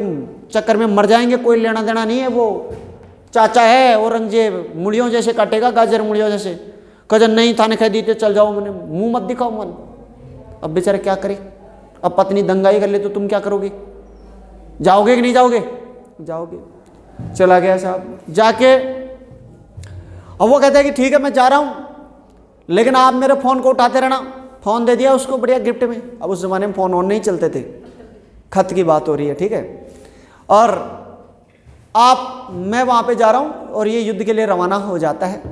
चक्कर में मर जाएंगे, कोई लेना देना नहीं है। वो चाचा है औरंगजेब, मुड़ियों जैसे काटेगा, गाजर मुड़ियों जैसे। कजन नहीं थाने कह दी थे चल जाओ, मैंने मुंह मत दिखाओ मन। अब बेचारे क्या करे, अब पत्नी दंगाई कर ले तो तुम क्या करोगे? जाओगे कि नहीं जाओगे? जाओगे। चला गया साहब जाके। अब वो कहता है कि ठीक है मैं जा रहा हूं, लेकिन आप मेरे फोन को उठाते रहना। फोन दे दिया उसको बढ़िया गिफ्ट में। अब उस जमाने में फोन ऑन नहीं चलते थे, खत की बात हो रही है, ठीक है। और मैं वहां पे जा रहा हूं और ये युद्ध के लिए रवाना हो जाता है।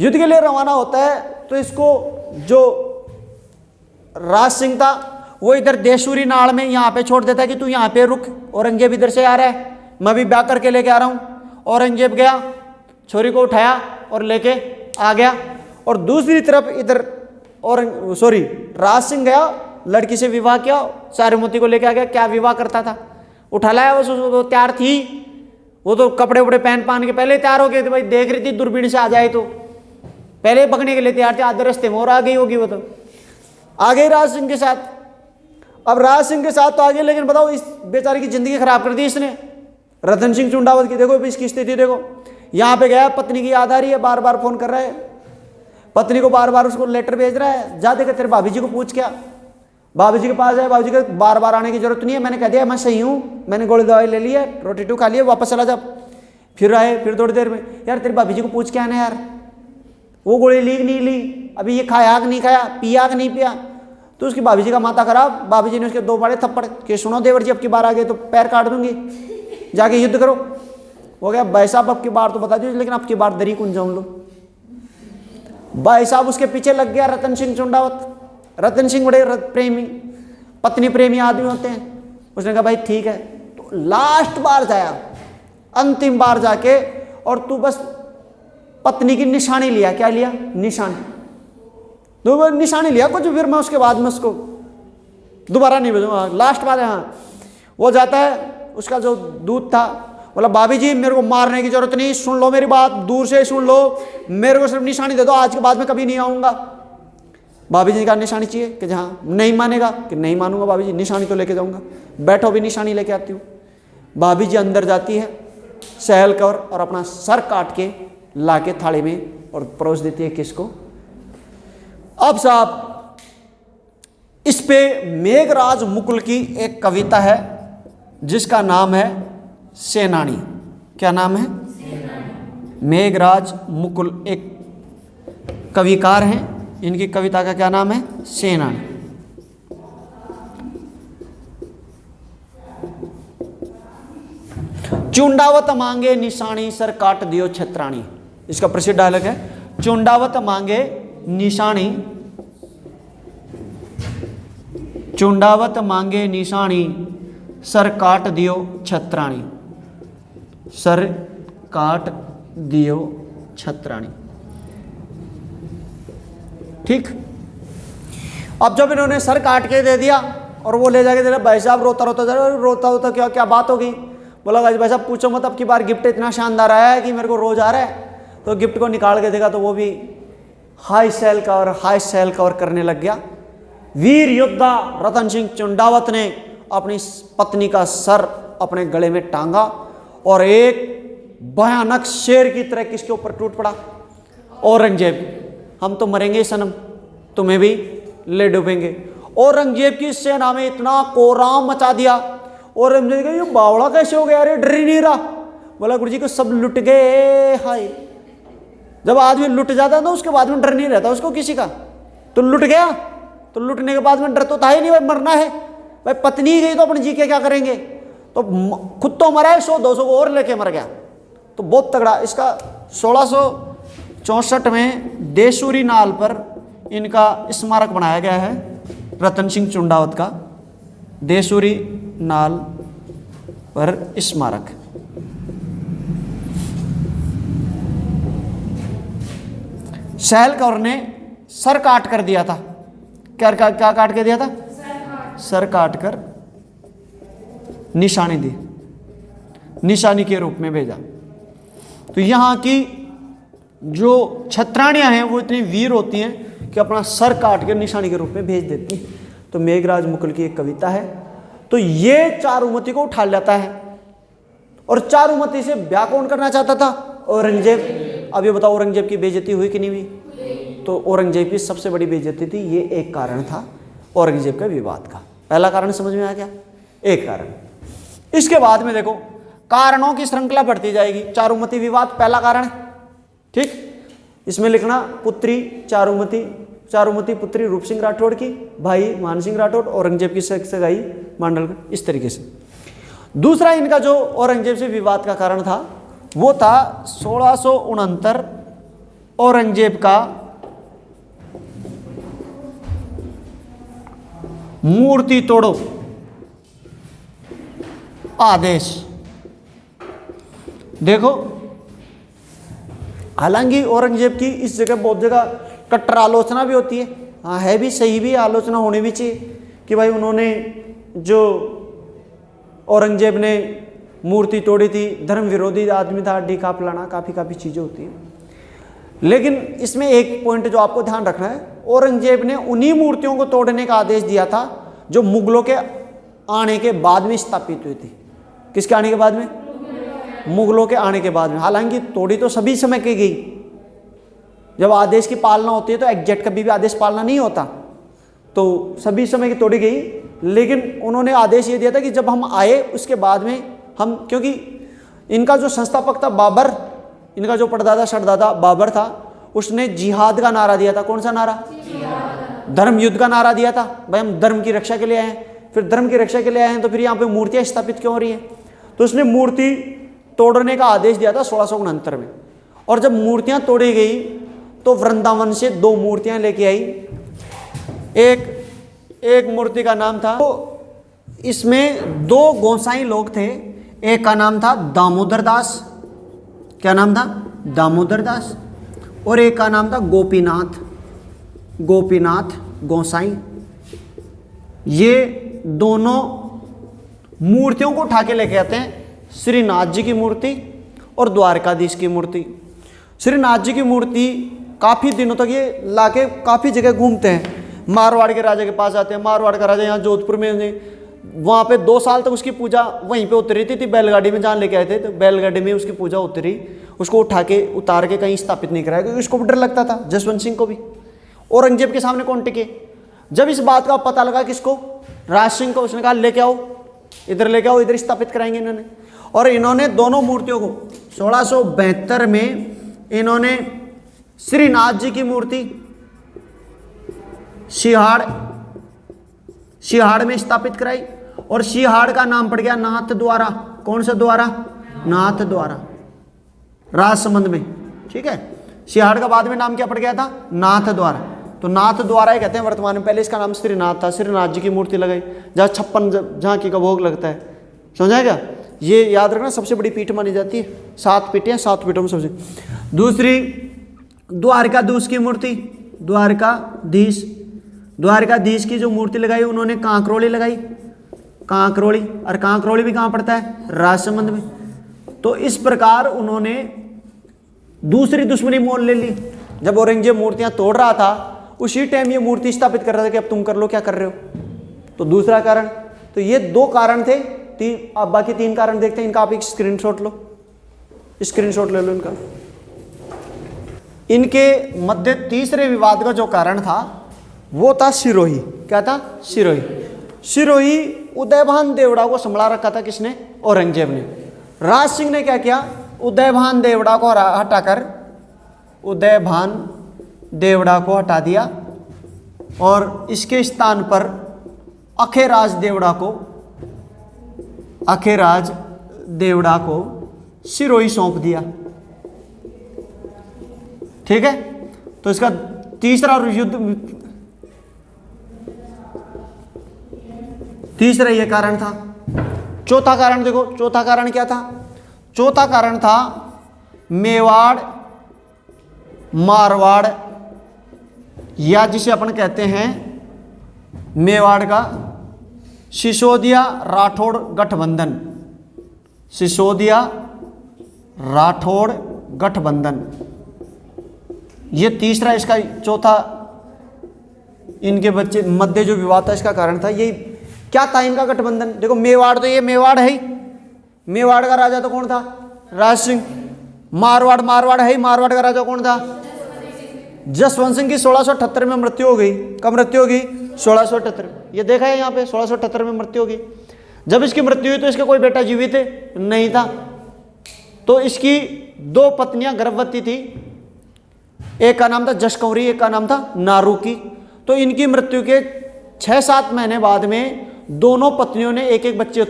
युद्ध के लिए रवाना होता है तो इसको जो राज सिंह था वो इधर देशूरी नाड़ में यहाँ पे छोड़ देता है कि तू यहाँ पे रुक, औरंगजेब इधर से आ रहा है, मैं भी ब्याह करके लेके आ रहा हूँ। औरंगजेब गया, छोरी को उठाया और लेके आ गया। और दूसरी तरफ इधर राज सिंह गया, लड़की से विवाह किया, चारुमती को लेके आ गया। क्या विवाह करता था, उठा लाया, वो तैयार थी, वो तो कपड़े उपड़े पहन के पहले तैयार हो गए थे भाई, देख रही थी दूरबीन से आ जाए तो पहले भगने के लिए तैयार थे, आधे रास्ते में और आ गई होगी, वो तो आ गई राज सिंह के साथ। अब राज सिंह के साथ तो आ गई, लेकिन बताओ इस बेचारे की जिंदगी खराब कर दी इसने, रतन सिंह चुंडावत की। देखो इसकी स्थिति देखो, यहाँ पे गया, पत्नी की याद आ रही है, बार बार फोन कर रहा है, पत्नी को बार बार उसको लेटर भेज रहा है, जा देखे तेरे भाभी जी को पूछ क्या। भाभी जी के पास जाए, भाभी जी को बार बार आने की जरूरत नहीं है, मैंने कह दिया मैं सही हूँ, मैंने गोली दवाई ले ली है, रोटी टू खा ली है, वापस चला जा। फिर आए, फिर थोड़ी देर में, यार तेरी भाभी जी को पूछ क्या है ना यार, वो गोली ली कि नहीं ली, अभी ये खाया कि नहीं खाया, पिया कि नहीं पिया। तो उसकी भाभी जी का माथा खराब, भाभी जी ने उसके 2 बड़े थप्पड़ कि सुनो देवर जी अब की बार आ गए तो पैर काट दूंगी, जाके युद्ध करो। हो गया भाई साहब अब की बार तो बता दीजिए, लेकिन अब की बार दरी कुंज जाऊं लो। भाई साहब उसके पीछे लग गया रतन सिंह चुंडावत। रतन सिंह बड़े प्रेमी, पत्नी प्रेमी आदमी होते हैं। उसने कहा भाई ठीक है, तो लास्ट बार जाया, अंतिम बार जाके, और तू बस पत्नी की निशानी लिया। क्या लिया? निशानी। तो निशानी लिया कुछ, फिर मैं उसके बाद में उसको दोबारा नहीं भेजूंगा, लास्ट बार है। हाँ, वो जाता है, उसका जो दूत था बोला भाभी जी मेरे को मारने की जरूरत नहीं, सुन लो मेरी बात, दूर से सुन लो, मेरे को सिर्फ निशानी दे दो, आज के बाद में कभी नहीं आऊंगा। भाभी जी ने कहा निशानी चाहिए कि जहाँ, नहीं मानेगा कि नहीं मानूंगा भाभी जी, निशानी तो लेके जाऊंगा, बैठो भी निशानी लेके आती हूँ। भाभी जी अंदर जाती है, सहल कर और अपना सर काट के ला के थाली में और परोस देती है किसको? अब साहब इस पे मेघराज मुकुल की एक कविता है जिसका नाम है सेनानी। क्या नाम है? मेघराज मुकुल एक कविकार हैं, इनकी कविता का क्या नाम है? सेनानी। चुंडावत मांगे निशानी सर काट दियो छत्राणी, इसका प्रसिद्ध डायलॉग है। चुंडावत मांगे निशानी, चुंडावत मांगे निशानी सर काट दियो छत्राणी, सर काट दियो छत्राणी। ठीक, अब जब इन्होंने सर काट के दे दिया और वो ले जाके दे रहा, भाई साहब रोता रोता रोता रोता क्या क्या बात होगी? बोला भाई साहब पूछो मत, अब की बार गिफ्ट इतना शानदार आया है कि मेरे को रोज आ रहा है। तो गिफ्ट को निकाल के देखा तो वो भी हाई सेल कवर करने लग गया। वीर योद्धा रतन सिंह चुंडावत ने अपनी पत्नी का सर अपने गले में टांगा और एक भयानक शेर की तरह किसके ऊपर टूट पड़ा? औरंगजेब। हम तो मरेंगे सनम, तुम्हें भी ले डूबेंगे। औरंगजेब की सेना में इतना कोराम मचा दिया। औरंगजेब का ये बावड़ा कैसे हो गया? अरे डर ही नहीं रहा। बोला गुरुजी को सब लुट गए। हाय, जब आदमी लुट जाता है ना उसके बाद में डर नहीं रहता उसको किसी का। तो लुट गया तो लुटने के बाद में डर तो था ही नहीं, भाई मरना है, भाई पत्नी गई तो अपन जी के क्या करेंगे? तो खुद तो मरा है, 100-200 को और लेके मर गया। तो बहुत तगड़ा। इसका 1664 में देसूरी नाल पर इनका स्मारक बनाया गया है, रतन सिंह चुंडावत का देसूरी नाल पर स्मारक। सहल कौर ने सर काट कर दिया था। क्या काट के दिया था? सर काट कर निशानी दी, निशानी के रूप में भेजा। तो यहाँ की जो छत्राणियां हैं वो इतनी वीर होती हैं कि अपना सर काट कर निशानी के रूप में भेज देती हैं। तो मेघराज मुकुल की एक कविता है। तो ये चारुमती को उठा लेता है और चारुमती से ब्याह कौन करना चाहता था? औरंगजेब। अब ये बताओ औरंगजेब की बेइज्जती हुई कि नहीं हुई? तो औरंगजेब की सबसे बड़ी बेइज्जती थी। ये एक कारण था औरंगजेब का विवाद का। पहला कारण समझ में आ गया, एक कारण। इसके बाद में देखो कारणों की श्रृंखला बढ़ती जाएगी। चारुमती विवाद पहला कारण है, ठीक। इसमें लिखना पुत्री चारुमती, चारुमती पुत्री रूप सिंह राठौड़ की, भाई मान सिंह राठौड़, औरंगजेब की सगाई मांडलगढ़, इस तरीके से। दूसरा इनका जो औरंगजेब से विवाद का कारण था वो था 1669 औरंगजेब का मूर्ति तोड़ो आदेश। देखो हालांकि औरंगजेब की इस जगह बहुत जगह कट्टर आलोचना भी होती है, हाँ है भी, सही भी, आलोचना होनी भी चाहिए कि भाई उन्होंने जो औरंगजेब ने मूर्ति तोड़ी थी, धर्म विरोधी आदमी था, ढीका फलाना, काफ़ी चीज़ें होती हैं। लेकिन इसमें एक पॉइंट जो आपको ध्यान रखना है, औरंगजेब ने उन्हीं मूर्तियों को तोड़ने का आदेश दिया था जो मुगलों के आने के बाद में स्थापित हुई थी। किसके आने के बाद में? मुगलों के आने के बाद में। हालांकि तोड़ी तो सभी समय की गई, जब आदेश की पालना होती है तो एग्जैक्ट कभी भी आदेश पालना नहीं होता, तो सभी समय की तोड़ी गई। लेकिन उन्होंने आदेश ये दिया था कि जब हम आए उसके बाद में हम, क्योंकि इनका जो संस्थापक था बाबर, इनका जो परदादा शरदादा बाबर था, उसने जिहाद का नारा दिया था। कौन सा नारा? धर्म युद्ध का नारा दिया था। भाई हम धर्म की रक्षा के लिए आए हैं। फिर धर्म की रक्षा के लिए आए हैं तो फिर यहाँ पे मूर्तियां स्थापित क्यों हो रही है? तो उसने मूर्ति तोड़ने का आदेश दिया था 1669 में। और जब मूर्तियां तोड़ी गई तो वृंदावन से 2 मूर्तियां लेके आई। एक मूर्ति का नाम था, तो इसमें 2 गोसाई लोग थे। एक का नाम था दामोदर दास, क्या नाम था? दामोदर दास। और एक का नाम था गोपीनाथ, गोपीनाथ गोसाई। ये दोनों मूर्तियों को उठा के लेके आते हैं, श्रीनाथ जी की मूर्ति और द्वारकाधीश की मूर्ति। श्रीनाथ जी की मूर्ति काफ़ी दिनों तक ये लाके काफ़ी जगह घूमते हैं। मारवाड़ के राजा के पास आते हैं। मारवाड़ का राजा यहाँ जोधपुर में, वहाँ पे 2 साल तक उसकी पूजा वहीं पे उतरी थी बैलगाड़ी में, जहाँ लेके आए थे तो बैलगाड़ी में उसकी पूजा उतरी। उसको उतार के कहीं स्थापित नहीं कराया, क्योंकि उसको भी डर लगता था, जसवंत सिंह को भी। औरंगजेब के सामने कौन टिके? जब इस बात का पता लगा किसको? राज सिंह को, उसने कहा लेके आओ, इधर लेके आओ, इधर स्थापित कराएंगे इन्होंने। और इन्होंने दोनों मूर्तियों को 1672 में इन्होंने श्रीनाथ जी की मूर्ति सिहाड़ में स्थापित कराई। और सिहाड़ का नाम पड़ गया नाथ द्वारा। कौन सा द्वारा? नाथ द्वारा, राजसमंद में। ठीक है, सिहाड़ का बाद में नाम क्या पड़ गया था? नाथ द्वारा। तो नाथ द्वारा ही कहते हैं वर्तमान में। पहले इसका नाम श्रीनाथ था। श्रीनाथ जी की मूर्ति लगाई, जहाँ 56 झांकी का भोग लगता है। समझाएगा? ये याद रखना, सबसे बड़ी पीठ मानी जाती है। 7 पीठें, 7 पीठों में सबसे। दूसरी द्वारकाधीश की मूर्ति, द्वारकाधीश की जो मूर्ति लगाई उन्होंने कांकरोली लगाई, कांकरोली। और कांकरोली भी कहाँ पड़ता है? राजसमंद में। तो इस प्रकार उन्होंने दूसरी दुश्मनी मोल ले ली। जब औरंगजेब मूर्तियां तोड़ रहा था, उसी टाइम ये मूर्ति स्थापित कर रहा था कि अब तुम कर लो, क्या कर रहे हो। तो दूसरा कारण, तो ये 2 कारण थे। अब बाकी 3 कारण देखते हैं। इनका आप एक स्क्रीनशॉट लो, स्क्रीनशॉट ले लो इनका। इनके मध्य तीसरे विवाद का जो कारण था वो था सिरोही। क्या था? सिरोही उदयभान देवड़ा को संभाला रखा था किसने? औरंगजेब ने। राज सिंह ने क्या किया? उदयभान देवड़ा को हटाकर उदयभान देवड़ा को हटा दिया और इसके स्थान पर अखेराज देवड़ा को सिरोही सौंप दिया। ठीक है, तो इसका तीसरा ये कारण था। चौथा कारण देखो, चौथा कारण क्या था? चौथा कारण था मेवाड़, मारवाड़, या जिसे अपन कहते हैं मेवाड़ का सिसोदिया राठौड़ गठबंधन। सिसोदिया राठौड़ गठबंधन, ये तीसरा इसका, चौथा इनके बच्चे मध्य जो विवाद था इसका कारण था। ये क्या था इनका गठबंधन? देखो मेवाड़, तो ये मेवाड़ है ही। मेवाड़ का राजा तो कौन था? राज सिंह। मारवाड़ है ही। मारवाड़ का राजा कौन था? जसवंत सिंह की 1678 में मृत्यु हो गई। कब मृत्यु होगी? 1678। ये देखा है यहाँ पे, 1678 में मृत्यु होगी। जब इसकी मृत्यु हुई तो इसका कोई बेटा जीवित नहीं था। तो इसकी 2 पत्नियां गर्भवती थी। एक का नाम था जशकौरी, एक का नाम था नारूकी। तो इनकी मृत्यु के 6-7 महीने बाद में दोनों पत्नियों ने एक एक बच्चे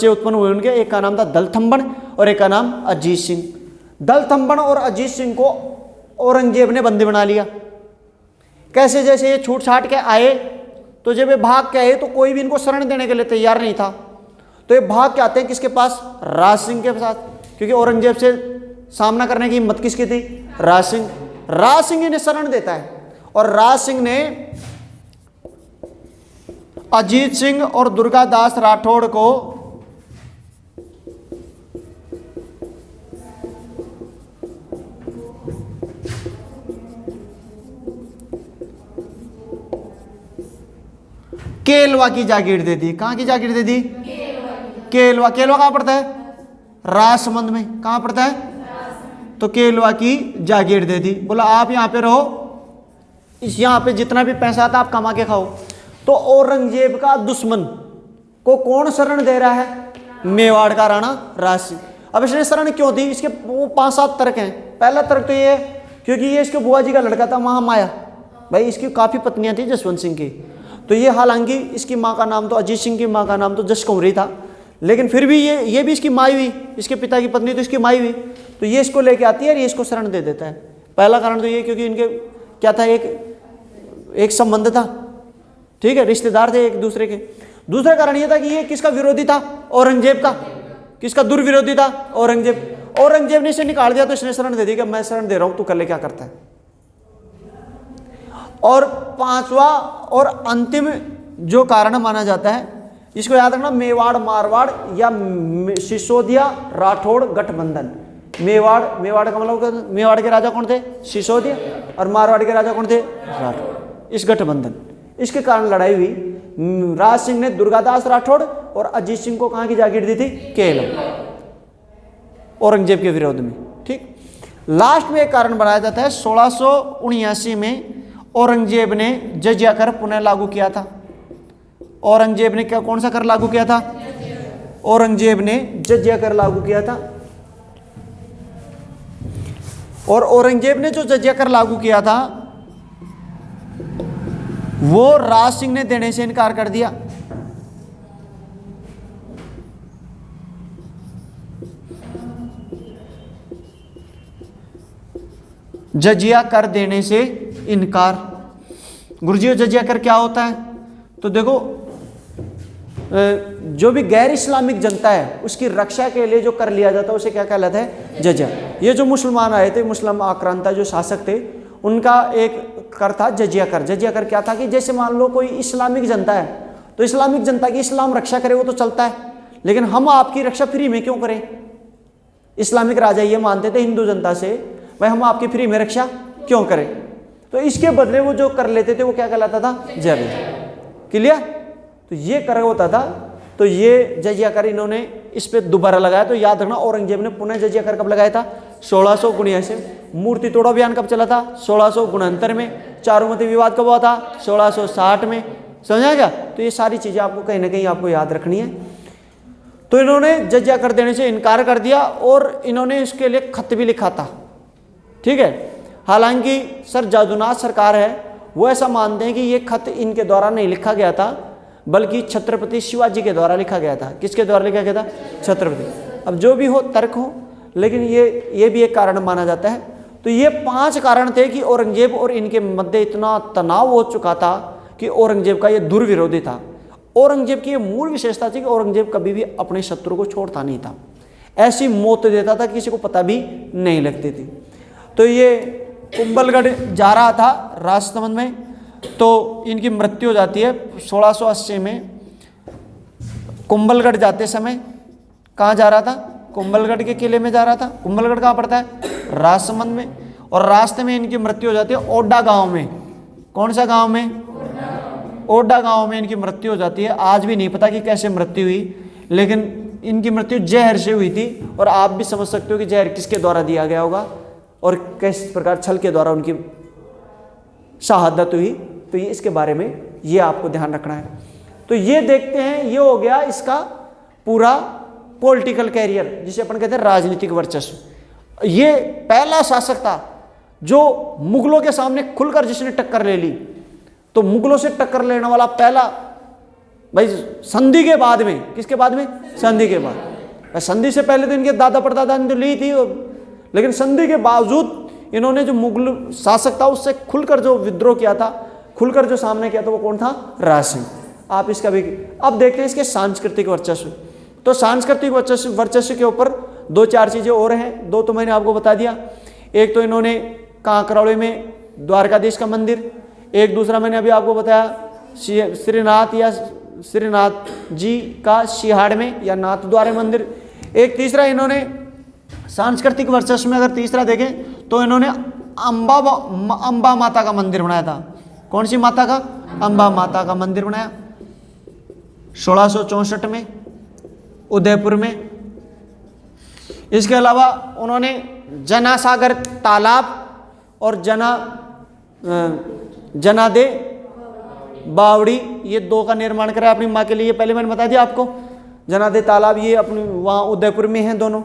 उत्पन्न हुए उनके। एक का नाम था दलथम्बन और एक का नाम अजीत सिंह। दलथम्बन और अजीत सिंह को औरंगजेब ने बंदी बना लिया। कैसे? जैसे ये छूट छाट के आए, तो जब ये भाग के आए तो कोई भी इनको शरण देने के लिए तैयार नहीं था। तो ये भाग के आते हैं किसके पास? राज सिंह के साथ, क्योंकि औरंगजेब से सामना करने की हिम्मत किसकी थी? राज सिंह। राज सिंह इन्हें शरण देता है और राज सिंह ने अजीत सिंह और दुर्गादास राठौड़ को केलवा की जागीर दे दी। कहां की जागीर दे दी? केलवा। केलवा कहां पड़ता है? राजसमंद में। कहां पड़ता है? तो केलवा की जागीर दे दी, बोला आप यहाँ पे रहो, इस यहाँ पे जितना भी पैसा आता आप कमा के खाओ। तो औरंगजेब का दुश्मन को कौन शरण दे रहा है? मेवाड़ का राणा राज सिंह। अब इसने शरण क्यों दी? इसके वो 5-7 तर्क हैं। पहला तर्क तो ये क्योंकि ये इसके बुआ जी का लड़का था महामाया, भाई इसकी काफ़ी पत्नियां थी जसवंत सिंह की। तो ये हालांकि इसकी माँ का नाम तो अजीत सिंह की माँ का नाम तो जसकुंवरी था, लेकिन फिर भी ये भी इसकी माई हुई, इसके पिता की पत्नी तो इसकी माई हुई। तो ये इसको लेके आती है और ये इसको शरण दे देता है। पहला कारण तो ये क्योंकि इनके क्या था, एक संबंध था, ठीक है, रिश्तेदार थे एक दूसरे के। दूसरा कारण ये था कि ये किसका विरोधी था? औरंगजेब का। किसका दुर्विरोधी था? औरंगजेब। औरंगजेब ने इसे निकाल दिया तो इसने शरण दे दी कि मैं शरण दे रहा हूं, तू कर ले क्या करता है। और पांचवा और अंतिम जो कारण माना जाता है, इसको याद रखना, मेवाड़ मारवाड़ या सिसोदिया राठौड़ गठबंधन। मेवाड़ का मतलब, मेवाड़ के राजा कौन थे? सिसोदिया, और मारवाड़ के राजा कौन थे? राठौड़। इस गठबंधन, इसके कारण लड़ाई हुई। राज सिंह ने दुर्गादास राठौड़ और अजीत सिंह को कहां की जागीर दी थी? केलम, औरंगजेब के विरोध में। ठीक, लास्ट में एक कारण बनाया जाता है 1679 में औरंगजेब ने जजिया कर पुनः लागू किया था। औरंगजेब ने क्या, कौन सा कर लागू किया था? औरंगजेब ने जजिया कर लागू किया था। और औरंगजेब ने जो जजिया कर लागू किया था वो राज सिंह ने देने से इनकार कर दिया। जजिया कर देने से इनकार। गुरुजी जजिया कर क्या होता है? तो देखो, जो भी गैर इस्लामिक जनता है उसकी रक्षा के लिए जो कर लिया जाता है उसे क्या कहलाता है? जजिया। ये जो मुसलमान आए थे, मुस्लिम आक्रांता जो शासक थे, उनका एक कर था जजिया कर। जजिया कर क्या था कि जैसे मान लो कोई इस्लामिक जनता है तो इस्लामिक जनता की इस्लाम रक्षा करे वो तो चलता है, लेकिन हम आपकी रक्षा फ्री में क्यों करें? इस्लामिक राजा ये मानते थे हिंदू जनता से, भाई हम आपकी फ्री में रक्षा क्यों करें? तो इसके बदले वो जो कर लेते थे वो क्या कहलाता था? जजिया। क्लियर? तो ये कर होता था। तो ये जजिया कर इन्होंने इस पे दोबारा लगाया। तो याद रखना, औरंगजेब ने पुनः जजिया कर कब लगाया था? 1679 में। मूर्ति तोड़ो अभियान कब चला था? 1669 में। चारुमती विवाद कब हुआ था? 1660 में। समझा क्या? तो ये सारी चीजें आपको कहीं ना कहीं आपको याद रखनी है। तो इन्होंने जजिया कर देने से इनकार कर दिया और इन्होंने इसके लिए खत भी लिखा था। ठीक है, हालांकि सर जादूनाथ सरकार है वो ऐसा मानते हैं कि ये खत इनके द्वारा नहीं लिखा गया था, बल्कि छत्रपति शिवाजी के द्वारा लिखा गया था। किसके द्वारा लिखा गया था? छत्रपति। अब जो भी हो, तर्क हो, लेकिन ये भी एक कारण माना जाता है। तो ये 5 कारण थे कि औरंगजेब और इनके मध्य इतना तनाव हो चुका था कि औरंगजेब का ये दुर्विरोधी था। औरंगजेब की ये मूल विशेषता थी कि औरंगजेब कभी भी अपने शत्रु को छोड़ता नहीं था, ऐसी मौत देता था किसी को पता भी नहीं लगती थी। तो ये कुंभलगढ़ जा रहा था राजसमंद में, तो इनकी मृत्यु हो जाती है 1680 में। कुंभलगढ़ जाते समय कहाँ जा रहा था? कुंभलगढ़ के किले में जा रहा था। कुंभलगढ़ कहाँ पड़ता है? राजसमंद में। और रास्ते में इनकी मृत्यु हो जाती है ओड्डा गांव में। कौन सा गांव में? ओड्डा गांव में इनकी मृत्यु हो जाती है। आज भी नहीं पता कि कैसे मृत्यु हुई, लेकिन इनकी मृत्यु जहर से हुई थी। और आप भी समझ सकते हो कि जहर किसके द्वारा दिया गया होगा और किस प्रकार छल के द्वारा उनकी शहादत हुई। तो ये इसके बारे में ये आपको ध्यान रखना है। तो ये देखते हैं, ये हो गया इसका पूरा पॉलिटिकल कैरियर, जिसे अपन कहते हैं राजनीतिक वर्चस्व। ये पहला शासक था जो मुगलों के सामने खुलकर जिसने टक्कर ले ली। तो मुगलों से टक्कर लेने वाला पहला, भाई संधि के बाद में, किसके बाद में? संधि के बाद। संधि से पहले तो इनके दादा परदादा ने तो ली थी, लेकिन संधि के बावजूद इन्होंने जो मुगल शासक था उससे खुलकर जो विद्रोह किया था, खुलकर जो सामने किया था, वो कौन था? राज सिंह। आप इसका भी अब देखते हैं इसके सांस्कृतिक वर्चस्व। तो सांस्कृतिक वर्चस्व के ऊपर 2-4 चीजें और हैं। 2 तो मैंने आपको बता दिया। एक तो इन्होंने कांकरौली में द्वारकाधीश का मंदिर, एक दूसरा मैंने अभी आपको बताया श्रीनाथ जी का सिहाड़ में या नाथ द्वारे मंदिर। एक तीसरा इन्होंने सांस्कृतिक वर्चस्व में अगर तीसरा देखें तो इन्होंने अंबा माता का मंदिर बनाया था। कौन सी माता का? अंबा माता का मंदिर बनाया 1664 में उदयपुर में। इसके अलावा उन्होंने जनासागर तालाब और जनादे बावड़ी, ये दो का निर्माण करा अपनी माँ के लिए। पहले मैंने बता दिया आपको, जनादे तालाब ये अपनी वहाँ उदयपुर में हैं दोनों।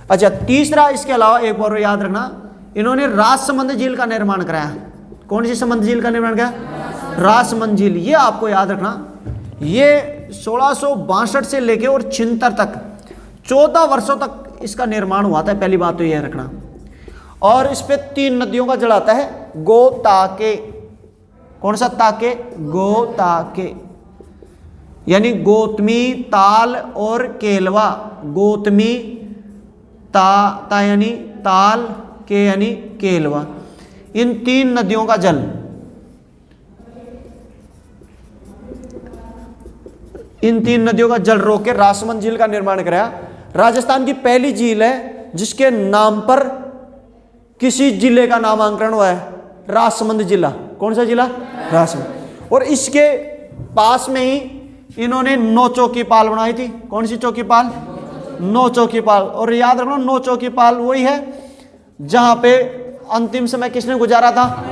अच्छा, तीसरा इसके अलावा एक और याद रखना, इन्होंने राजसमंद झील का निर्माण कराया। कौन सी समंद झील का निर्माण किया? राजसमंद झील। ये आपको याद रखना, ये 1662 से लेके और 76 तक 14 वर्षों तक इसका निर्माण हुआ था। पहली बात तो यह रखना। और इस पे 3 नदियों का जड़ आता है, गोताके। कौन सा ताके? गोताके, यानी गोतमी, ताल और केलवा। गोतमी ता यानी ताल, के यानी केलवा, इन 3 नदियों का जल रोक के राजसमंद झील का निर्माण कराया। राजस्थान की पहली झील है जिसके नाम पर किसी जिले का नामांकन हुआ है, राजसमंद जिला। कौन सा जिला? राजसमंद। और इसके पास में ही इन्होंने 9 चौकी पाल बनाई थी। कौन सी चौकी पाल? 9 चौकी पाल। और याद रखना, 9 चौकी पाल वही है जहां पे अंतिम समय किसने गुजारा था।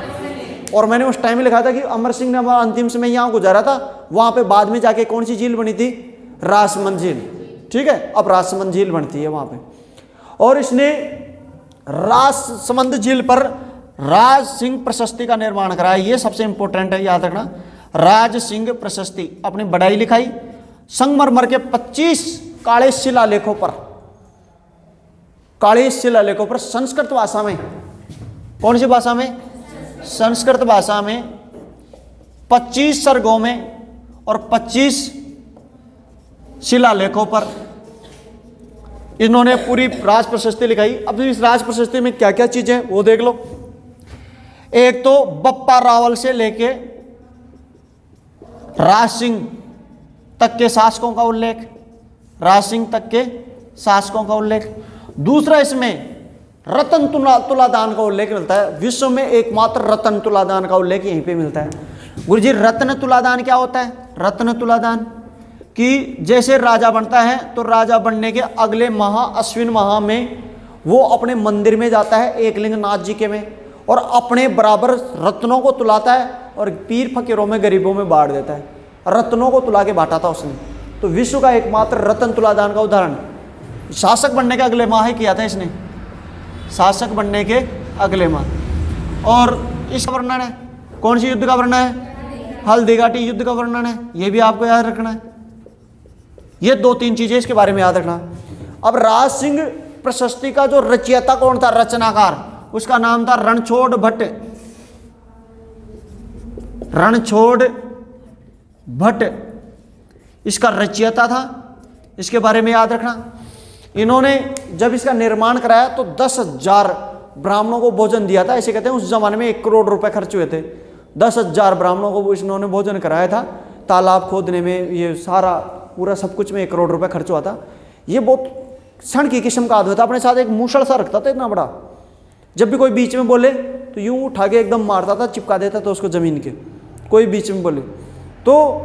और मैंने उस टाइम में लिखा था कि अमर सिंह ने हमारा अंतिम समय यहां गुजारा था। वहां पे बाद में जाके कौन सी झील बनी थी? राजसमंद झील। ठीक है, अब राजसमंद झील बनती है वहां पे। और इसने राजसमंद झील पर राज सिंह प्रशस्ति का निर्माण कराया। ये सबसे इंपॉर्टेंट है, याद रखना। राज सिंह प्रशस्ति अपनी बढ़ाई लिखाई संगमरमर के 25 काले शिलालेखों पर संस्कृत भाषा में। कौन सी भाषा में? संस्कृत भाषा में 25 सर्गों में और 25 शिलालेखों पर इन्होंने पूरी राज प्रशस्ति लिखाई। अब इस राज प्रशस्ति में क्या क्या चीजें वो देख लो। एक तो बप्पा रावल से लेके राज सिंह तक के शासकों का उल्लेख, राज सिंह तक के शासकों का उल्लेख। दूसरा, इसमें रतन तुलादान का उल्लेख मिलता है। विश्व में एकमात्र रतन तुलादान का उल्लेख यहीं पे मिलता है। गुरुजी, रत्न तुलादान क्या होता है? रत्न तुलादान कि जैसे राजा बनता है तो राजा बनने के अगले माह, अश्विन माह में वो अपने मंदिर में जाता है एकलिंग नाथ जी के में, और अपने बराबर रत्नों को तुलाता है और पीर फकीरों में, गरीबों में बांट देता है। रत्नों को तुला के बांटा था उसने। तो विश्व का एकमात्र रत्न तुलादान का उदाहरण शासक बनने के अगले माह ही किया था इसने, शासक बनने के अगले माह। और इसका वर्णन है, कौन सी युद्ध का वर्णन है? हल्दीघाटी युद्ध का वर्णन है। ये भी आपको याद रखना है। ये 2-3 चीजें इसके बारे में याद रखना। अब राज सिंह प्रशस्ति का जो रचयिता कौन था, रचनाकार, उसका नाम था रणछोड़ भट्ट। रणछोड़ भट्ट इसका रचयिता था। इसके बारे में याद रखना। इन्होंने जब इसका निर्माण कराया तो 10,000 ब्राह्मणों को भोजन दिया था। ऐसे कहते हैं उस जमाने में 1 करोड़ रुपए खर्च हुए थे। 10,000 ब्राह्मणों को इन्होंने भोजन कराया था। तालाब खोदने में, ये सारा पूरा सब कुछ में 1 करोड़ रुपए खर्च हुआ था। ये बहुत क्षण की किस्म का आदमी था। अपने साथ एक मूसल सा रखता था इतना बड़ा, जब भी कोई बीच में बोले तो यूं उठा के एकदम मारता था, चिपका देता था उसको जमीन के। कोई बीच में बोले तो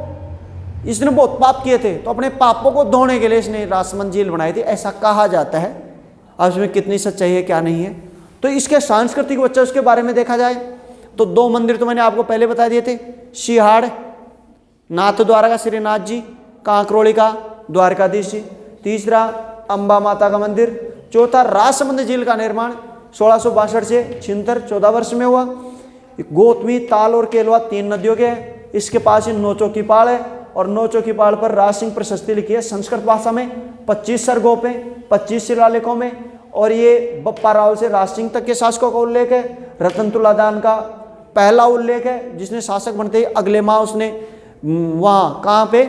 इसने बहुत पाप किए थे, तो अपने पापों को धोने के लिए इसने राजसमंद झील बनाई थी, ऐसा कहा जाता है। अब इसमें कितनी सच्चाई है क्या नहीं है। तो इसके सांस्कृतिक वजह उसके बारे में देखा जाए तो 2 मंदिर तो मैंने आपको पहले बता दिए थे। सिहाड़ नाथ द्वारा का श्रीनाथ जी, कांकरोली का द्वारकाधीश जी। तीसरा अंबा माता का मंदिर। चौथा राजसमंद झील का निर्माण 1662 से 76 14 वर्ष में हुआ। गोतमी, ताल और केलवा 3 नदियों के हैं। इसके पास ही 9 चौकी पहाड़ है और 9 चौकी पहाड़ पर राज सिंह प्रशस्ति लिखी है संस्कृत भाषा में 25 सर्गों पे 25 शिलालेखों में। और ये बप्पा राव से राज सिंह तक के शासकों का उल्लेख है। रतन तुलादान का पहला उल्लेख है जिसने शासक बनते ही अगले माह उसने वहाँ कहाँ पे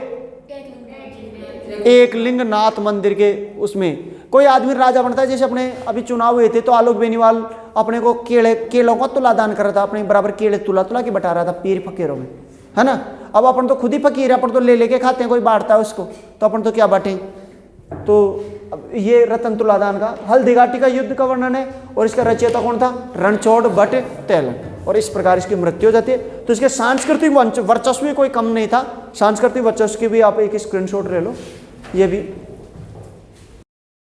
एकलिंग नाथ मंदिर के उसमें कोई आदमी राजा बनता है। जैसे अपने अभी चुनाव हुए थे तो आलोक बेनीवाल अपने को केलों का तुलादान कर रहा था, अपने बराबर केले तुला के बटा रहा था पीर फकीरों में, है ना। अब अपन तो खुद ही फकीर है, अपन तो ले लेके खाते हैं, कोई बांटता है उसको, तो अपन तो क्या बांटें। तो ये रतन तुलादान का हल्दीघाटी का युद्ध का वर्णन है। और इसका रचयिता कौन था? रणछोड़ भट्ट तैलंग। और इस प्रकार इसकी मृत्यु हो जाती है। तो इसके सांस्कृतिक वर्चस्व भी कोई कम नहीं था। सांस्कृतिक वर्चस्व की भी आप एक स्क्रीनशॉट ले लो, ये भी